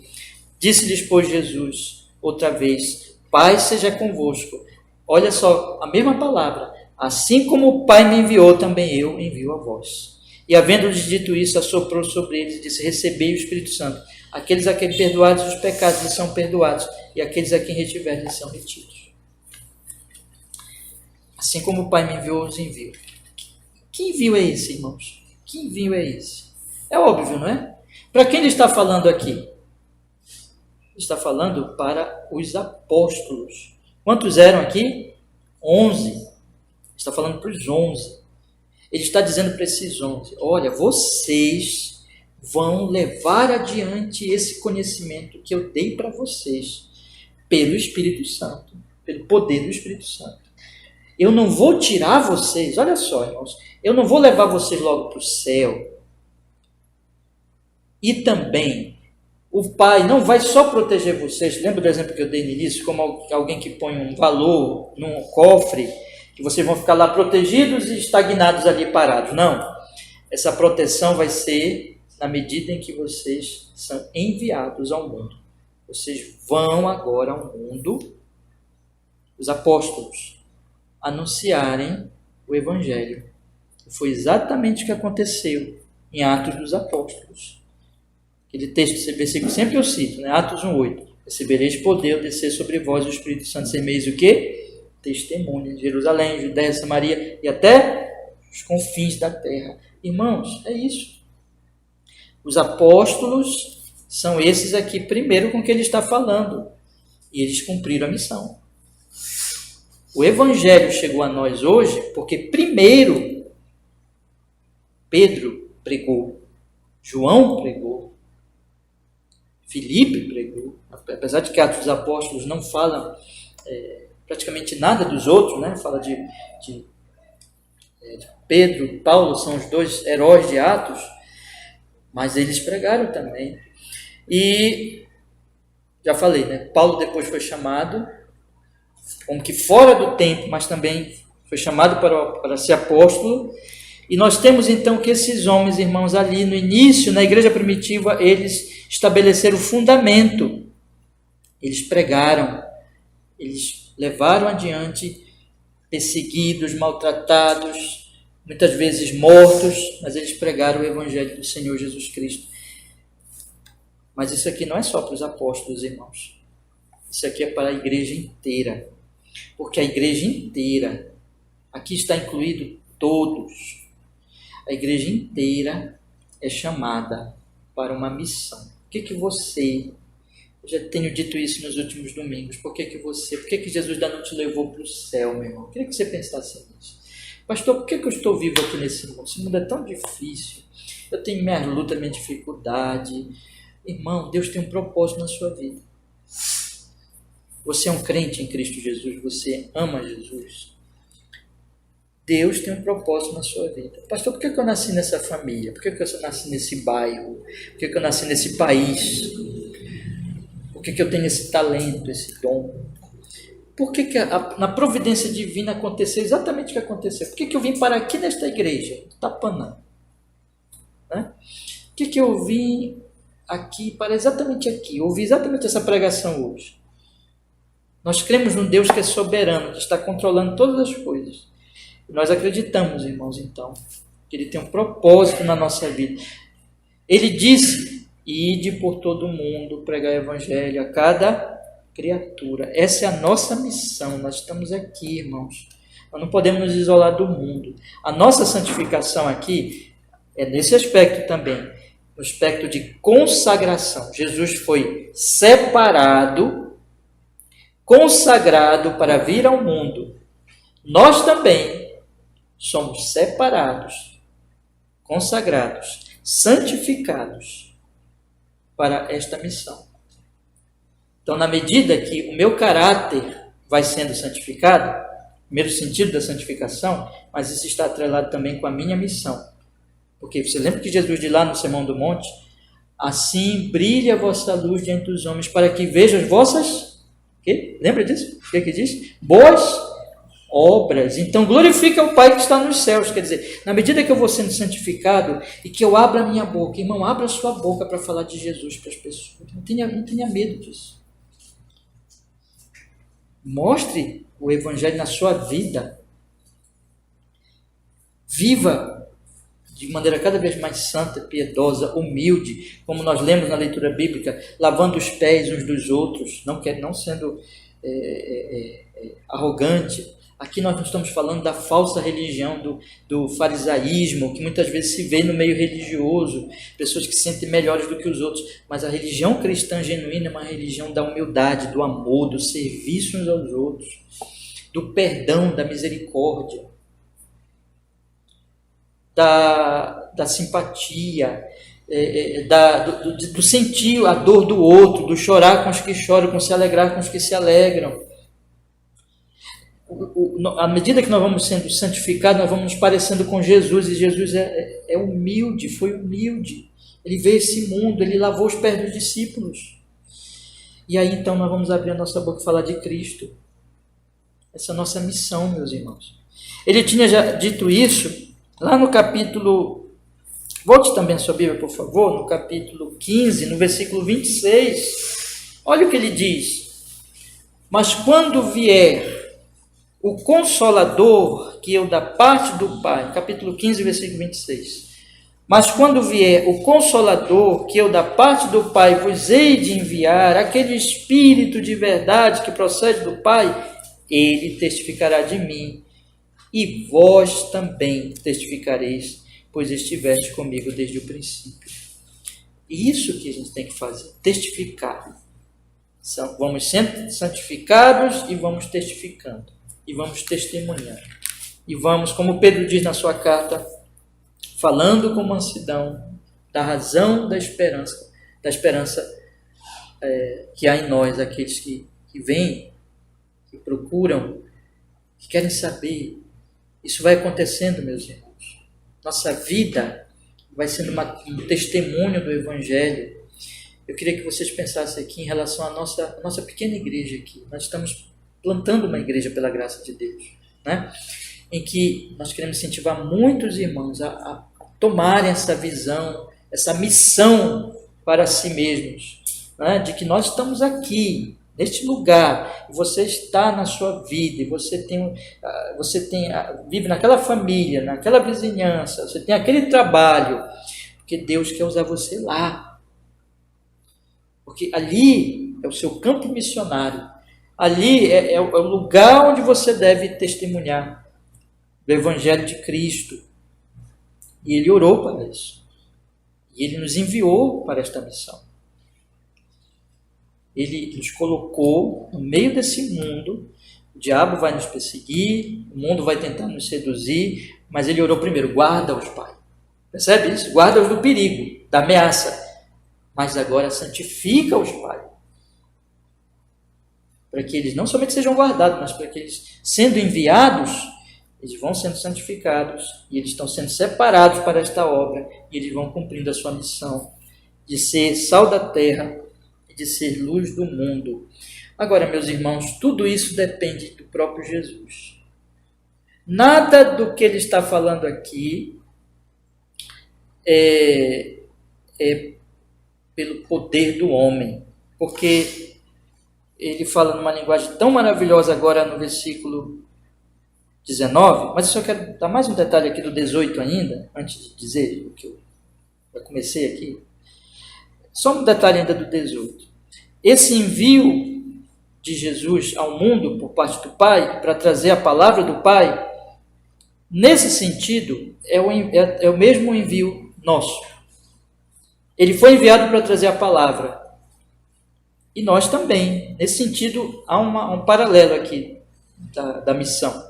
Disse-lhes, pois, Jesus, outra vez, paz seja convosco. Olha só, a mesma palavra. Assim como o Pai me enviou, também eu envio a vós. E havendo-lhes dito isso, assoprou sobre eles e disse, recebei o Espírito Santo. Aqueles a quem perdoados os pecados lhes são perdoados, e aqueles a quem retiverem lhes são retidos. Assim como o Pai me enviou, os envio. Que envio é esse, irmãos? Que envio é esse? É óbvio, não é? Para quem ele está falando aqui? Ele está falando para os apóstolos. Quantos eram aqui? 11. Está falando para os 11. Ele está dizendo para esses 11, olha, vocês vão levar adiante esse conhecimento que eu dei para vocês pelo Espírito Santo, pelo poder do Espírito Santo. Eu não vou tirar vocês, olha só, irmãos, eu não vou levar vocês logo para o céu. E também, o Pai não vai só proteger vocês, lembra do exemplo que eu dei no início, como alguém que põe um valor num cofre, que vocês vão ficar lá protegidos e estagnados ali parados. Não, essa proteção vai ser na medida em que vocês são enviados ao mundo. Vocês vão agora ao mundo, os apóstolos, anunciarem o Evangelho. Foi exatamente o que aconteceu em Atos dos Apóstolos. Aquele texto, esse versículo sempre eu cito, né? Atos 1:8. Recebereis poder descer sobre vós o Espírito Santo, semeis o quê? Testemunhas, Jerusalém, Judéia, Samaria e até os confins da terra. Irmãos, é isso. Os apóstolos são esses aqui primeiro com que ele está falando. E eles cumpriram a missão. O Evangelho chegou a nós hoje porque primeiro Pedro pregou, João pregou, Filipe pregou, apesar de que Atos dos Apóstolos não fala praticamente nada dos outros, né? Fala de Pedro e Paulo, são os dois heróis de Atos, mas eles pregaram também. E já falei, né? Paulo depois foi chamado, como que fora do tempo, mas também foi chamado para ser apóstolo. E nós temos então que esses homens, irmãos, ali no início, na igreja primitiva, eles estabeleceram o fundamento. Eles pregaram, eles levaram adiante perseguidos, maltratados, muitas vezes mortos, mas eles pregaram o evangelho do Senhor Jesus Cristo. Mas isso aqui não é só para os apóstolos, irmãos. Isso aqui é para a igreja inteira. Porque a igreja inteira, aqui está incluído todos, a igreja inteira é chamada para uma missão. Por que você, eu já tenho dito isso nos últimos domingos, por que Jesus ainda não te levou para o céu, meu irmão? Eu queria que você pensasse nisso. Pastor, por que eu estou vivo aqui nesse mundo? Esse mundo é tão difícil, eu tenho minhas lutas, minha dificuldade. Irmão, Deus tem um propósito na sua vida. Você é um crente em Cristo Jesus, você ama Jesus. Deus tem um propósito na sua vida. Pastor, por que eu nasci nessa família? Por que eu nasci nesse bairro? Por que eu nasci nesse país? Por que eu tenho esse talento, esse dom? Por que na providência divina aconteceu exatamente o que aconteceu? Por que eu vim para aqui nesta igreja, Tapanã? Né? Por que eu vim aqui para exatamente aqui? Ouvi exatamente essa pregação hoje. Nós cremos num Deus que é soberano, que está controlando todas as coisas. Nós acreditamos, irmãos, então, que Ele tem um propósito na nossa vida. Ele disse, ide por todo o mundo, pregar o evangelho a cada criatura. Essa é a nossa missão, nós estamos aqui, irmãos. Nós não podemos nos isolar do mundo. A nossa santificação aqui é nesse aspecto também, no aspecto de consagração. Jesus foi separado, consagrado para vir ao mundo. Nós também somos separados, consagrados, santificados para esta missão. Então, na medida que o meu caráter vai sendo santificado, primeiro sentido da santificação, mas isso está atrelado também com a minha missão. Porque você lembra que Jesus diz lá no Sermão do Monte, assim brilha a vossa luz diante dos homens, para que vejam as vossas... Lembra disso? O que diz? Boas obras. Então glorifica o Pai que está nos céus. Quer dizer, na medida que eu vou sendo santificado e que eu abro a minha boca, irmão, abra a sua boca para falar de Jesus para as pessoas. Não tenha medo disso. Mostre o evangelho na sua vida. Viva de maneira cada vez mais santa, piedosa, humilde, como nós lemos na leitura bíblica, lavando os pés uns dos outros, não sendo arrogante. Aqui nós não estamos falando da falsa religião, do farisaísmo, que muitas vezes se vê no meio religioso, pessoas que se sentem melhores do que os outros, mas a religião cristã genuína é uma religião da humildade, do amor, do serviço uns aos outros, do perdão, da misericórdia, da simpatia, do sentir a dor do outro, do chorar com os que choram, com se alegrar com os que se alegram. À medida que nós vamos sendo santificados, nós vamos nos parecendo com Jesus, e Jesus é humilde, foi humilde. Ele veio a esse mundo, ele lavou os pés dos discípulos. E aí então nós vamos abrir a nossa boca e falar de Cristo. Essa é a nossa missão, meus irmãos. Ele tinha já dito isso lá no capítulo, volte também a sua Bíblia, por favor, no capítulo 15, no versículo 26. Olha o que ele diz. Mas quando vier o Consolador, que eu da parte do Pai, capítulo 15, versículo 26. Mas quando vier o Consolador, que eu da parte do Pai vos hei de enviar, aquele Espírito de verdade que procede do Pai, ele testificará de mim, e vós também testificareis, pois estiveste comigo desde o princípio. E isso que a gente tem que fazer, testificar. Vamos sendo santificados e vamos testificando. E vamos testemunhar. E vamos, como Pedro diz na sua carta, falando com mansidão da razão da esperança que há em nós, aqueles que vêm, que procuram, que querem saber. Isso vai acontecendo, meus irmãos. Nossa vida vai sendo um testemunho do Evangelho. Eu queria que vocês pensassem aqui em relação à nossa pequena igreja aqui. Nós estamos plantando uma igreja pela graça de Deus, né? Em que nós queremos incentivar muitos irmãos a tomarem essa visão, essa missão para si mesmos, né? De que nós estamos aqui, neste lugar, e você está na sua vida, e você vive naquela família, naquela vizinhança, você tem aquele trabalho, porque Deus quer usar você lá. Porque ali é o seu campo missionário, ali é o lugar onde você deve testemunhar do Evangelho de Cristo. E Ele orou para isso. E Ele nos enviou para esta missão. Ele nos colocou no meio desse mundo. O diabo vai nos perseguir, o mundo vai tentar nos seduzir, mas Ele orou primeiro: guarda-os, Pai. Percebe isso? Guarda-os do perigo, da ameaça. Mas agora santifica-os, Pai. Para que eles não somente sejam guardados, mas para que eles, sendo enviados, eles vão sendo santificados e eles estão sendo separados para esta obra e eles vão cumprindo a sua missão de ser sal da terra e de ser luz do mundo. Agora, meus irmãos, tudo isso depende do próprio Jesus. Nada do que ele está falando aqui é pelo poder do homem, porque ele fala numa linguagem tão maravilhosa agora no versículo 19, mas eu só quero dar mais um detalhe aqui do 18 ainda, antes de dizer o que eu já comecei aqui. Só um detalhe ainda do 18. Esse envio de Jesus ao mundo por parte do Pai, para trazer a palavra do Pai, nesse sentido, é o mesmo envio nosso. Ele foi enviado para trazer a palavra. E nós também. Nesse sentido, há um paralelo aqui da missão.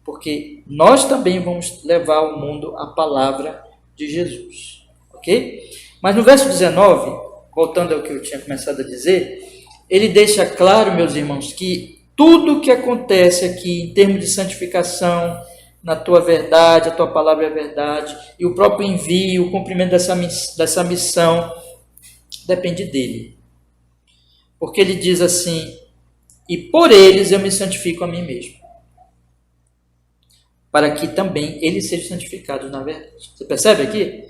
Porque nós também vamos levar ao mundo a palavra de Jesus. Ok? Mas no verso 19, voltando ao que eu tinha começado a dizer, ele deixa claro, meus irmãos, que tudo o que acontece aqui em termos de santificação, na tua verdade, a tua palavra é verdade, e o próprio envio, o cumprimento dessa missão, depende dele. Porque ele diz assim: e por eles eu me santifico a mim mesmo, para que também eles sejam santificados na verdade. Você percebe aqui?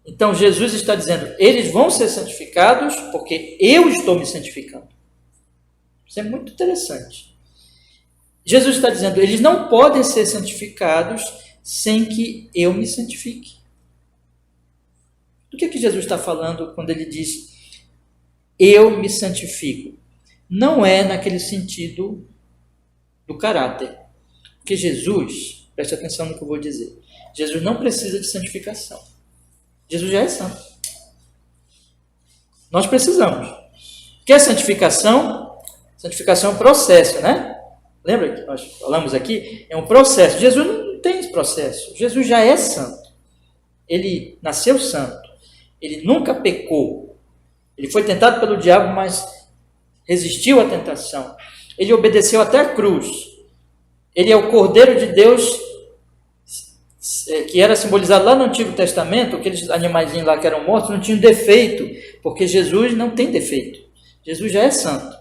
Então Jesus está dizendo: eles vão ser santificados porque eu estou me santificando. Isso é muito interessante. Jesus está dizendo: eles não podem ser santificados sem que eu me santifique. Do que Jesus está falando quando ele diz eu me santifico? Não é naquele sentido do caráter. Porque Jesus, preste atenção no que eu vou dizer, Jesus não precisa de santificação. Jesus já é santo. Nós precisamos. O que é santificação? Santificação é um processo, né? Lembra que nós falamos aqui? É um processo. Jesus não tem esse processo. Jesus já é santo. Ele nasceu santo. Ele nunca pecou. Ele foi tentado pelo diabo, mas resistiu à tentação. Ele obedeceu até a cruz. Ele é o Cordeiro de Deus, que era simbolizado lá no Antigo Testamento. Aqueles animaizinhos lá que eram mortos não tinham defeito, porque Jesus não tem defeito. Jesus já é santo.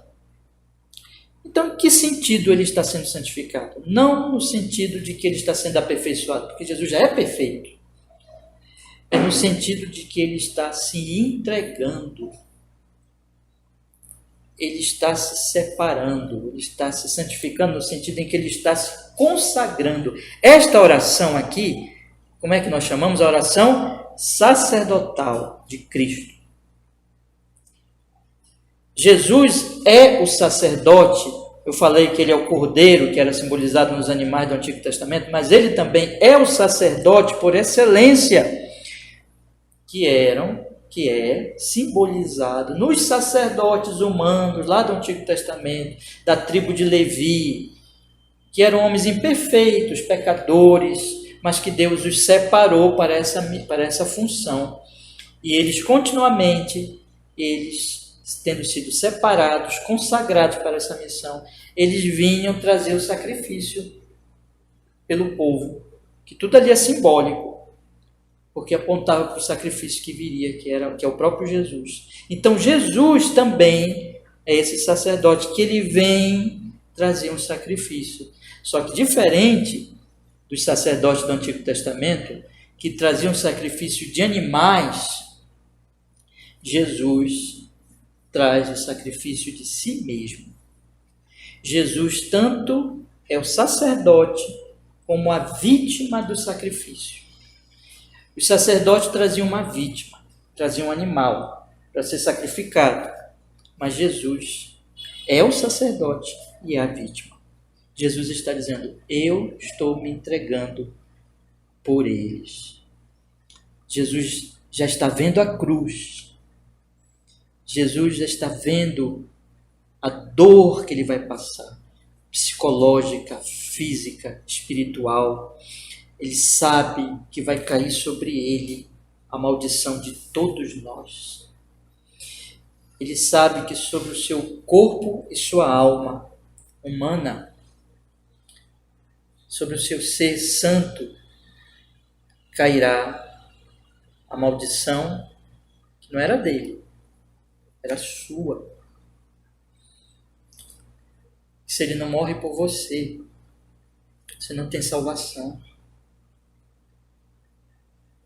Então, em que sentido ele está sendo santificado? Não no sentido de que ele está sendo aperfeiçoado, porque Jesus já é perfeito. É no sentido de que ele está se entregando. Ele está se separando, ele está se santificando no sentido em que ele está se consagrando. Esta oração aqui, como é que nós chamamos? A oração sacerdotal de Cristo. Jesus é o sacerdote. Eu falei que ele é o cordeiro, que era simbolizado nos animais do Antigo Testamento, mas ele também é o sacerdote por excelência, que é simbolizado nos sacerdotes humanos lá do Antigo Testamento, da tribo de Levi, que eram homens imperfeitos, pecadores, mas que Deus os separou para essa função. E eles continuamente tendo sido separados, consagrados para essa missão, eles vinham trazer o sacrifício pelo povo, que tudo ali é simbólico, porque apontava para o sacrifício que viria, que é o próprio Jesus. Então Jesus também é esse sacerdote que ele vem trazer um sacrifício. Só que diferente dos sacerdotes do Antigo Testamento, que traziam sacrifício de animais, Jesus traz o sacrifício de si mesmo. Jesus tanto é o sacerdote como a vítima do sacrifício. Os sacerdotes traziam uma vítima, traziam um animal para ser sacrificado, mas Jesus é o sacerdote e é a vítima. Jesus está dizendo, eu estou me entregando por eles. Jesus já está vendo a cruz. Jesus já está vendo a dor que ele vai passar, psicológica, física, espiritual. Ele sabe que vai cair sobre ele a maldição de todos nós. Ele sabe que sobre o seu corpo e sua alma humana, sobre o seu ser santo, cairá a maldição que não era dele, era sua. Se ele não morre por você, você não tem salvação.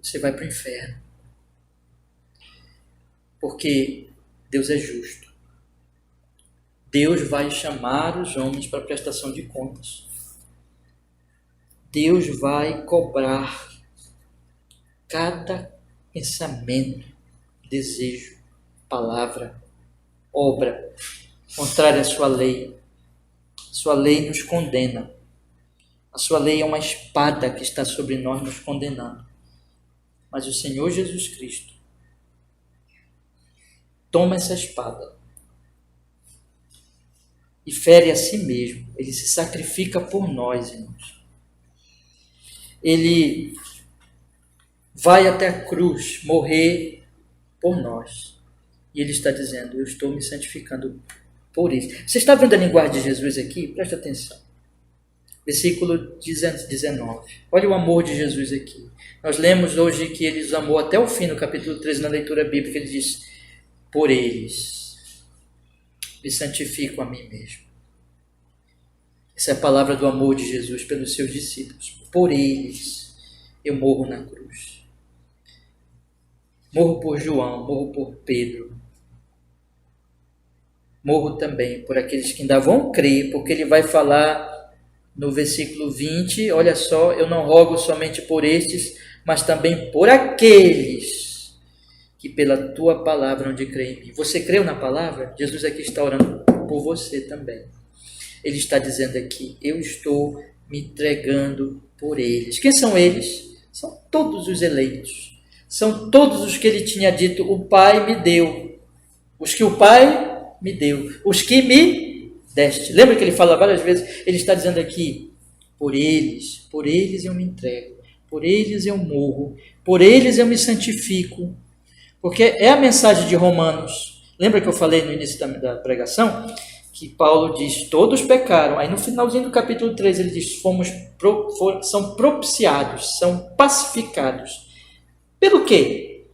Você vai para o inferno. Porque Deus é justo. Deus vai chamar os homens para prestação de contas. Deus vai cobrar cada pensamento, desejo, palavra, obra contrária à sua lei. Sua lei nos condena. A sua lei é uma espada que está sobre nós nos condenando. Mas o Senhor Jesus Cristo toma essa espada e fere a si mesmo. Ele se sacrifica por nós, irmãos. Ele vai até a cruz morrer por nós. E ele está dizendo, eu estou me santificando por isso. Você está vendo a linguagem de Jesus aqui? Presta atenção. Versículo 19. Olha o amor de Jesus aqui. Nós lemos hoje que ele os amou até o fim, no capítulo 13, na leitura bíblica, ele diz, por eles me santifico a mim mesmo. Essa é a palavra do amor de Jesus pelos seus discípulos. Por eles eu morro na cruz. Morro por João, morro por Pedro. Morro também por aqueles que ainda vão crer, porque ele vai falar no versículo 20, olha só, eu não rogo somente por estes, mas também por aqueles que pela tua palavra hão de crer em mim. Você creu na palavra? Jesus aqui está orando por você também. Ele está dizendo aqui, eu estou me entregando por eles. Quem são eles? São todos os eleitos. São todos os que ele tinha dito, o Pai me deu. Os que o Pai me deu. Os que me deste. Lembra que ele fala várias vezes? Ele está dizendo aqui, por eles eu me entrego. Por eles eu morro. Por eles eu me santifico. Porque é a mensagem de Romanos. Lembra que eu falei no início da pregação? Que Paulo diz, todos pecaram. Aí no finalzinho do capítulo 3 ele diz, são propiciados, são pacificados. Pelo quê?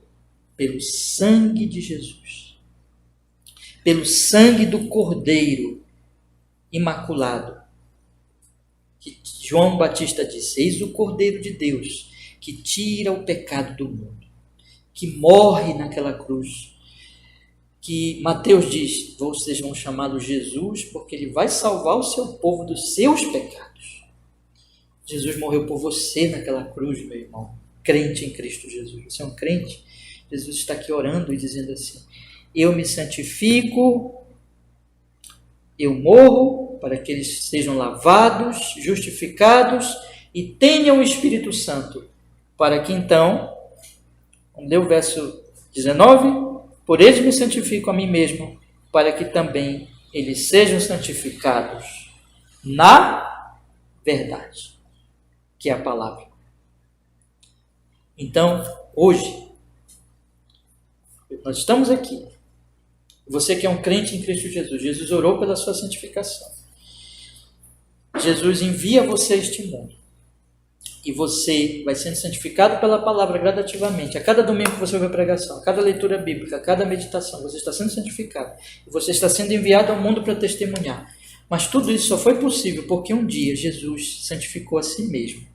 Pelo sangue de Jesus. Pelo sangue do Cordeiro imaculado. Que João Batista disse, eis o Cordeiro de Deus, que tira o pecado do mundo. Que morre naquela cruz. Que Mateus diz, vocês vão chamá-lo Jesus, porque ele vai salvar o seu povo dos seus pecados. Jesus morreu por você naquela cruz, meu irmão. Crente em Cristo Jesus. Você é um crente? Jesus está aqui orando e dizendo assim, eu me santifico, eu morro para que eles sejam lavados, justificados e tenham o Espírito Santo, para que então, vamos ler o verso 19, por eles me santifico a mim mesmo, para que também eles sejam santificados na verdade, que é a palavra. Então, hoje, nós estamos aqui Você que é um crente em Cristo Jesus, Jesus orou pela sua santificação. Jesus envia você a este mundo. E você vai sendo santificado pela palavra gradativamente. A cada domingo que você vai pregação, a cada leitura bíblica, a cada meditação, você está sendo santificado. E você está sendo enviado ao mundo para testemunhar. Mas tudo isso só foi possível porque um dia Jesus santificou a si mesmo.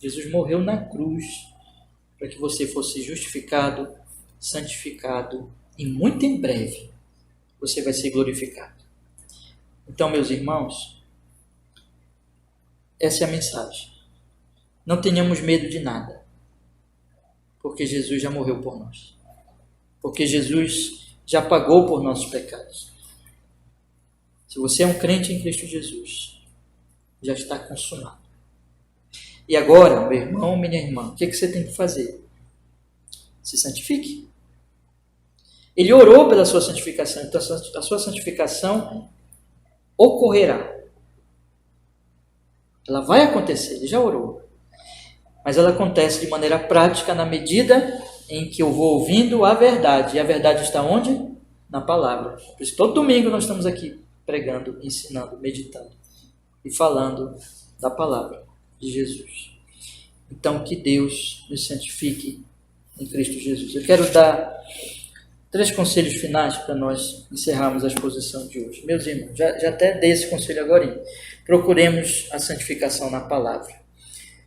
Jesus morreu na cruz para que você fosse justificado, santificado e muito em breve você vai ser glorificado. Então, meus irmãos, essa é a mensagem. Não tenhamos medo de nada, porque Jesus já morreu por nós. Porque Jesus já pagou por nossos pecados. Se você é um crente em Cristo Jesus, já está consumado. E agora, meu irmão, minha irmã, o que você tem que fazer? Se santifique. Ele orou pela sua santificação, então a sua santificação ocorrerá. Ela vai acontecer, ele já orou. Mas ela acontece de maneira prática na medida em que eu vou ouvindo a verdade. E a verdade está onde? Na palavra. Por isso, todo domingo nós estamos aqui pregando, ensinando, meditando e falando da palavra de Jesus. Então, que Deus nos santifique em Cristo Jesus. Eu quero dar 3 conselhos finais para nós encerrarmos a exposição de hoje. Meus irmãos, já até dei esse conselho agora. Procuremos a santificação na palavra.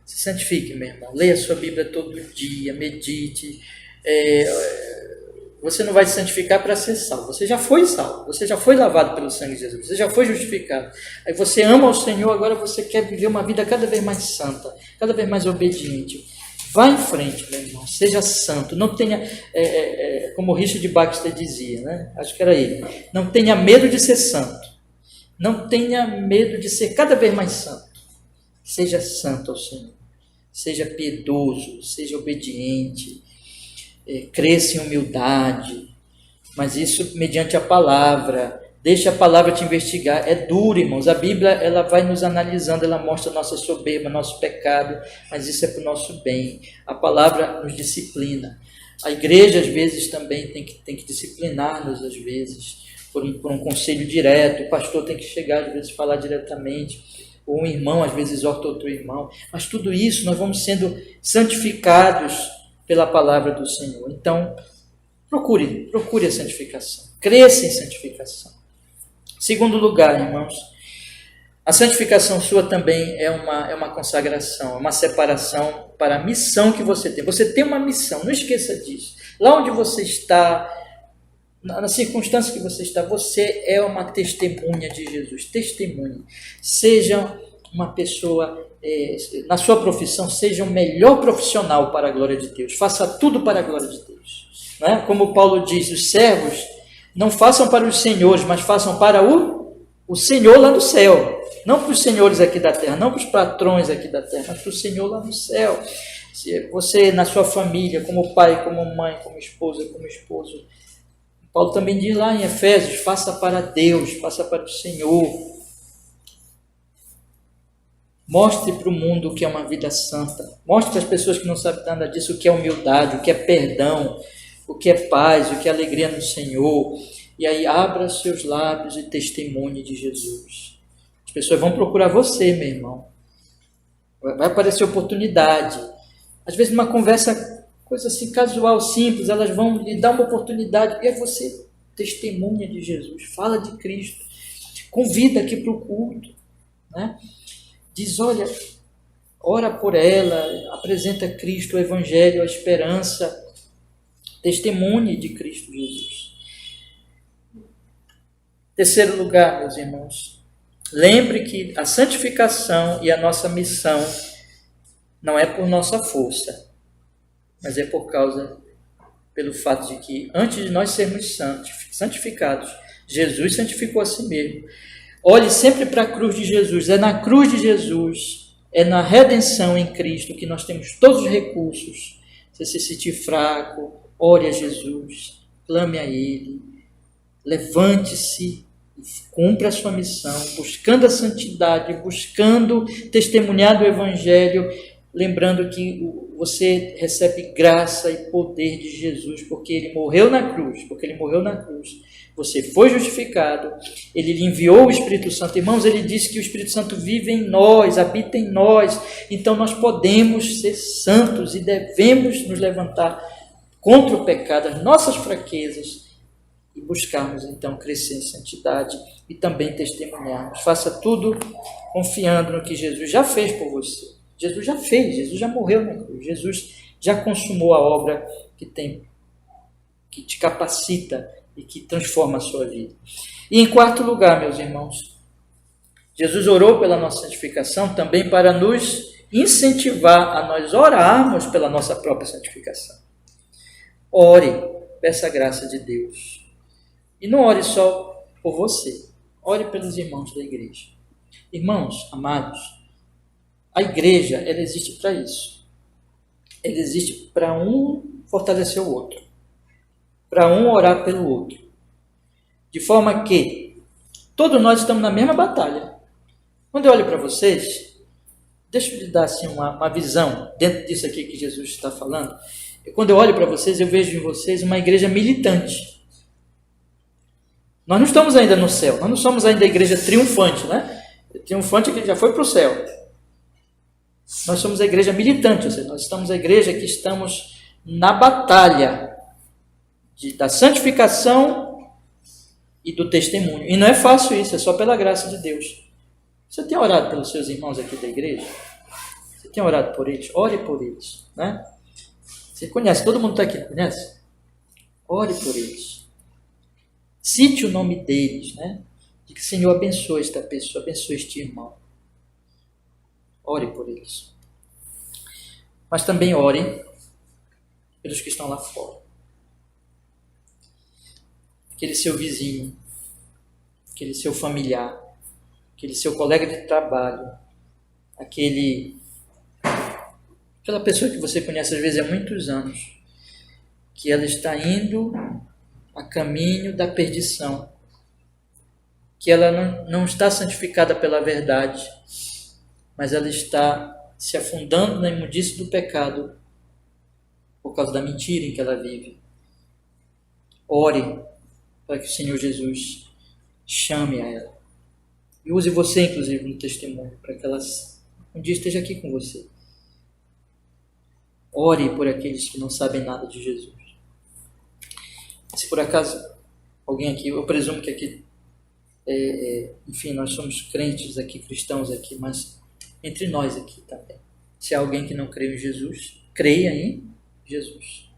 Se santifique, meu irmão. Leia a sua Bíblia todo dia, medite. Você não vai se santificar para ser salvo. Você já foi salvo. Você já foi lavado pelo sangue de Jesus. Você já foi justificado. Aí você ama o Senhor, agora você quer viver uma vida cada vez mais santa, cada vez mais obediente. Vá em frente, meu irmão. Seja santo. Não tenha, como o Richard Baxter dizia, né? Acho que era ele. Não tenha medo de ser santo. Não tenha medo de ser cada vez mais santo. Seja santo ao Senhor, seja piedoso, seja obediente, cresça em humildade, mas isso mediante a palavra. Deixa a palavra te investigar. É duro, irmãos. A Bíblia ela vai nos analisando, ela mostra nossa soberba, nosso pecado, mas isso é para o nosso bem. A palavra nos disciplina. A igreja às vezes também tem que disciplinar-nos às vezes por um conselho direto. O pastor tem que chegar às vezes falar diretamente. Ou um irmão, às vezes, exorta outro irmão. Mas tudo isso nós vamos sendo santificados pela palavra do Senhor. Então, procure a santificação. Cresça em santificação. Segundo lugar, irmãos, a santificação sua também é uma consagração, uma separação para a missão que você tem. Você tem uma missão, não esqueça disso. Lá onde você está, na circunstância que você está, você é uma testemunha de Jesus. Testemunha. Seja uma pessoa, na sua profissão, seja o melhor profissional para a glória de Deus. Faça tudo para a glória de Deus. Né? Como Paulo diz, os servos não façam para os senhores, mas façam para o Senhor lá no céu. Não para os senhores aqui da terra, não para os patrões aqui da terra, mas para o Senhor lá no céu. Se você, na sua família, como pai, como mãe, como esposa, como esposo, Paulo também diz lá em Efésios, faça para Deus, faça para o Senhor. Mostre para o mundo o que é uma vida santa. Mostre para as pessoas que não sabem nada disso o que é humildade, o que é perdão, o que é paz, o que é alegria no Senhor. E aí abra seus lábios e testemunhe de Jesus. As pessoas vão procurar você, meu irmão. Vai aparecer oportunidade. Às vezes numa conversa, coisa assim, casual, simples, elas vão lhe dar uma oportunidade, e aí você testemunha de Jesus, fala de Cristo, convida aqui para o culto, né? Diz, olha, ora por ela, apresenta Cristo, o Evangelho, a esperança, testemunhe de Cristo Jesus. Terceiro lugar, meus irmãos, lembre que a santificação e a nossa missão não é por nossa força, mas é pelo fato de que, antes de nós sermos santificados, Jesus santificou a si mesmo. Olhe sempre para a cruz de Jesus. É na cruz de Jesus, é na redenção em Cristo que nós temos todos os recursos. Se você se sentir fraco, ore a Jesus, clame a Ele, levante-se, cumpra a sua missão, buscando a santidade, buscando testemunhar do Evangelho, lembrando que você recebe graça e poder de Jesus, porque Ele morreu na cruz, você foi justificado, Ele lhe enviou o Espírito Santo. Irmãos, Ele disse que o Espírito Santo vive em nós, habita em nós, então nós podemos ser santos e devemos nos levantar contra o pecado, as nossas fraquezas, e buscarmos então crescer em santidade e também testemunharmos. Faça tudo confiando no que Jesus já fez por você. Jesus já fez, Jesus já morreu na cruz, Jesus já consumou a obra que te capacita e que transforma a sua vida. E em quarto lugar, meus irmãos, Jesus orou pela nossa santificação também para nos incentivar a nós orarmos pela nossa própria santificação. Ore, peça a graça de Deus. E não ore só por você, ore pelos irmãos da igreja. Irmãos, amados, a igreja, ela existe para isso. Ela existe para um fortalecer o outro, para um orar pelo outro. De forma que todos nós estamos na mesma batalha. Quando eu olho para vocês, deixa eu lhe dar assim, uma visão dentro disso aqui que Jesus está falando. Quando eu olho para vocês, eu vejo em vocês uma igreja militante. Nós não estamos ainda no céu, nós não somos ainda a igreja triunfante, né? Triunfante é que já foi para o céu. Nós somos a igreja militante, ou seja, nós estamos a igreja que estamos na batalha da santificação e do testemunho. E não é fácil isso, é só pela graça de Deus. Você tem orado pelos seus irmãos aqui da igreja? Você tem orado por eles? Ore por eles, né? Você conhece, todo mundo está aqui, conhece? Ore por eles. Cite o nome deles, né? De que o Senhor abençoe esta pessoa, abençoe este irmão. Ore por eles. Mas também ore pelos que estão lá fora. Aquele seu vizinho, aquele seu familiar, aquele seu colega de trabalho, aquela pessoa que você conhece às vezes há muitos anos, que ela está indo a caminho da perdição, que ela não está santificada pela verdade, mas ela está se afundando na imundície do pecado por causa da mentira em que ela vive. Ore para que o Senhor Jesus chame a ela. E use você, inclusive, no testemunho, para que ela um dia esteja aqui com você. Ore por aqueles que não sabem nada de Jesus. Se por acaso alguém aqui, eu presumo que aqui, enfim, nós somos crentes aqui, cristãos aqui, mas entre nós aqui também. Se há alguém que não crê em Jesus, creia em Jesus.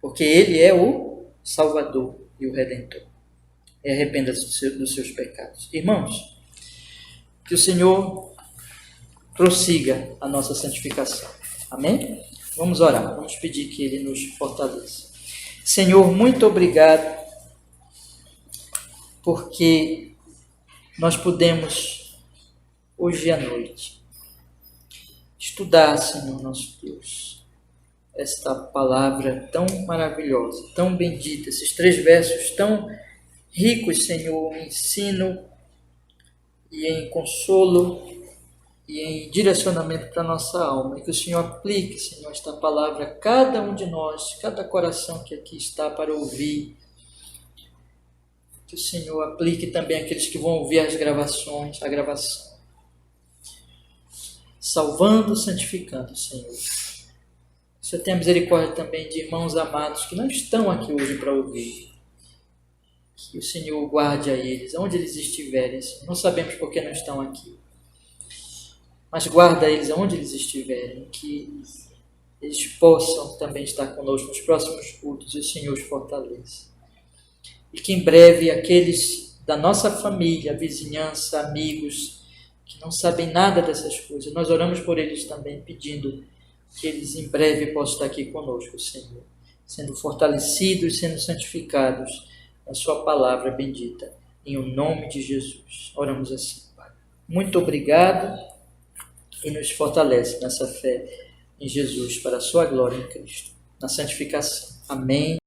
Porque Ele é o Salvador e o Redentor. E arrependa-se dos seus pecados. Irmãos, que o Senhor prossiga a nossa santificação. Amém? Vamos orar, vamos pedir que Ele nos fortaleça. Senhor, muito obrigado, porque nós podemos, hoje à noite, estudar, Senhor nosso Deus, esta palavra tão maravilhosa, tão bendita, esses 3 versos tão ricos, Senhor, em ensino e em consolo e em direcionamento para a nossa alma. E que o Senhor aplique, Senhor, esta palavra a cada um de nós, cada coração que aqui está para ouvir. Que o Senhor aplique também aqueles que vão ouvir a gravação. Salvando, santificando, Senhor. O Senhor tenha misericórdia também de irmãos amados que não estão aqui hoje para ouvir. Que o Senhor guarde a eles, onde eles estiverem. Não sabemos por que não estão aqui. Mas guarda eles onde eles estiverem, que eles possam também estar conosco nos próximos cultos e o Senhor os fortaleça. E que em breve aqueles da nossa família, vizinhança, amigos, que não sabem nada dessas coisas, nós oramos por eles também, pedindo que eles em breve possam estar aqui conosco, Senhor, sendo fortalecidos, sendo santificados na sua palavra bendita, em o nome de Jesus. Oramos assim, Pai. Muito obrigado. E nos fortalece nessa fé em Jesus, para a sua glória em Cristo, na santificação. Amém.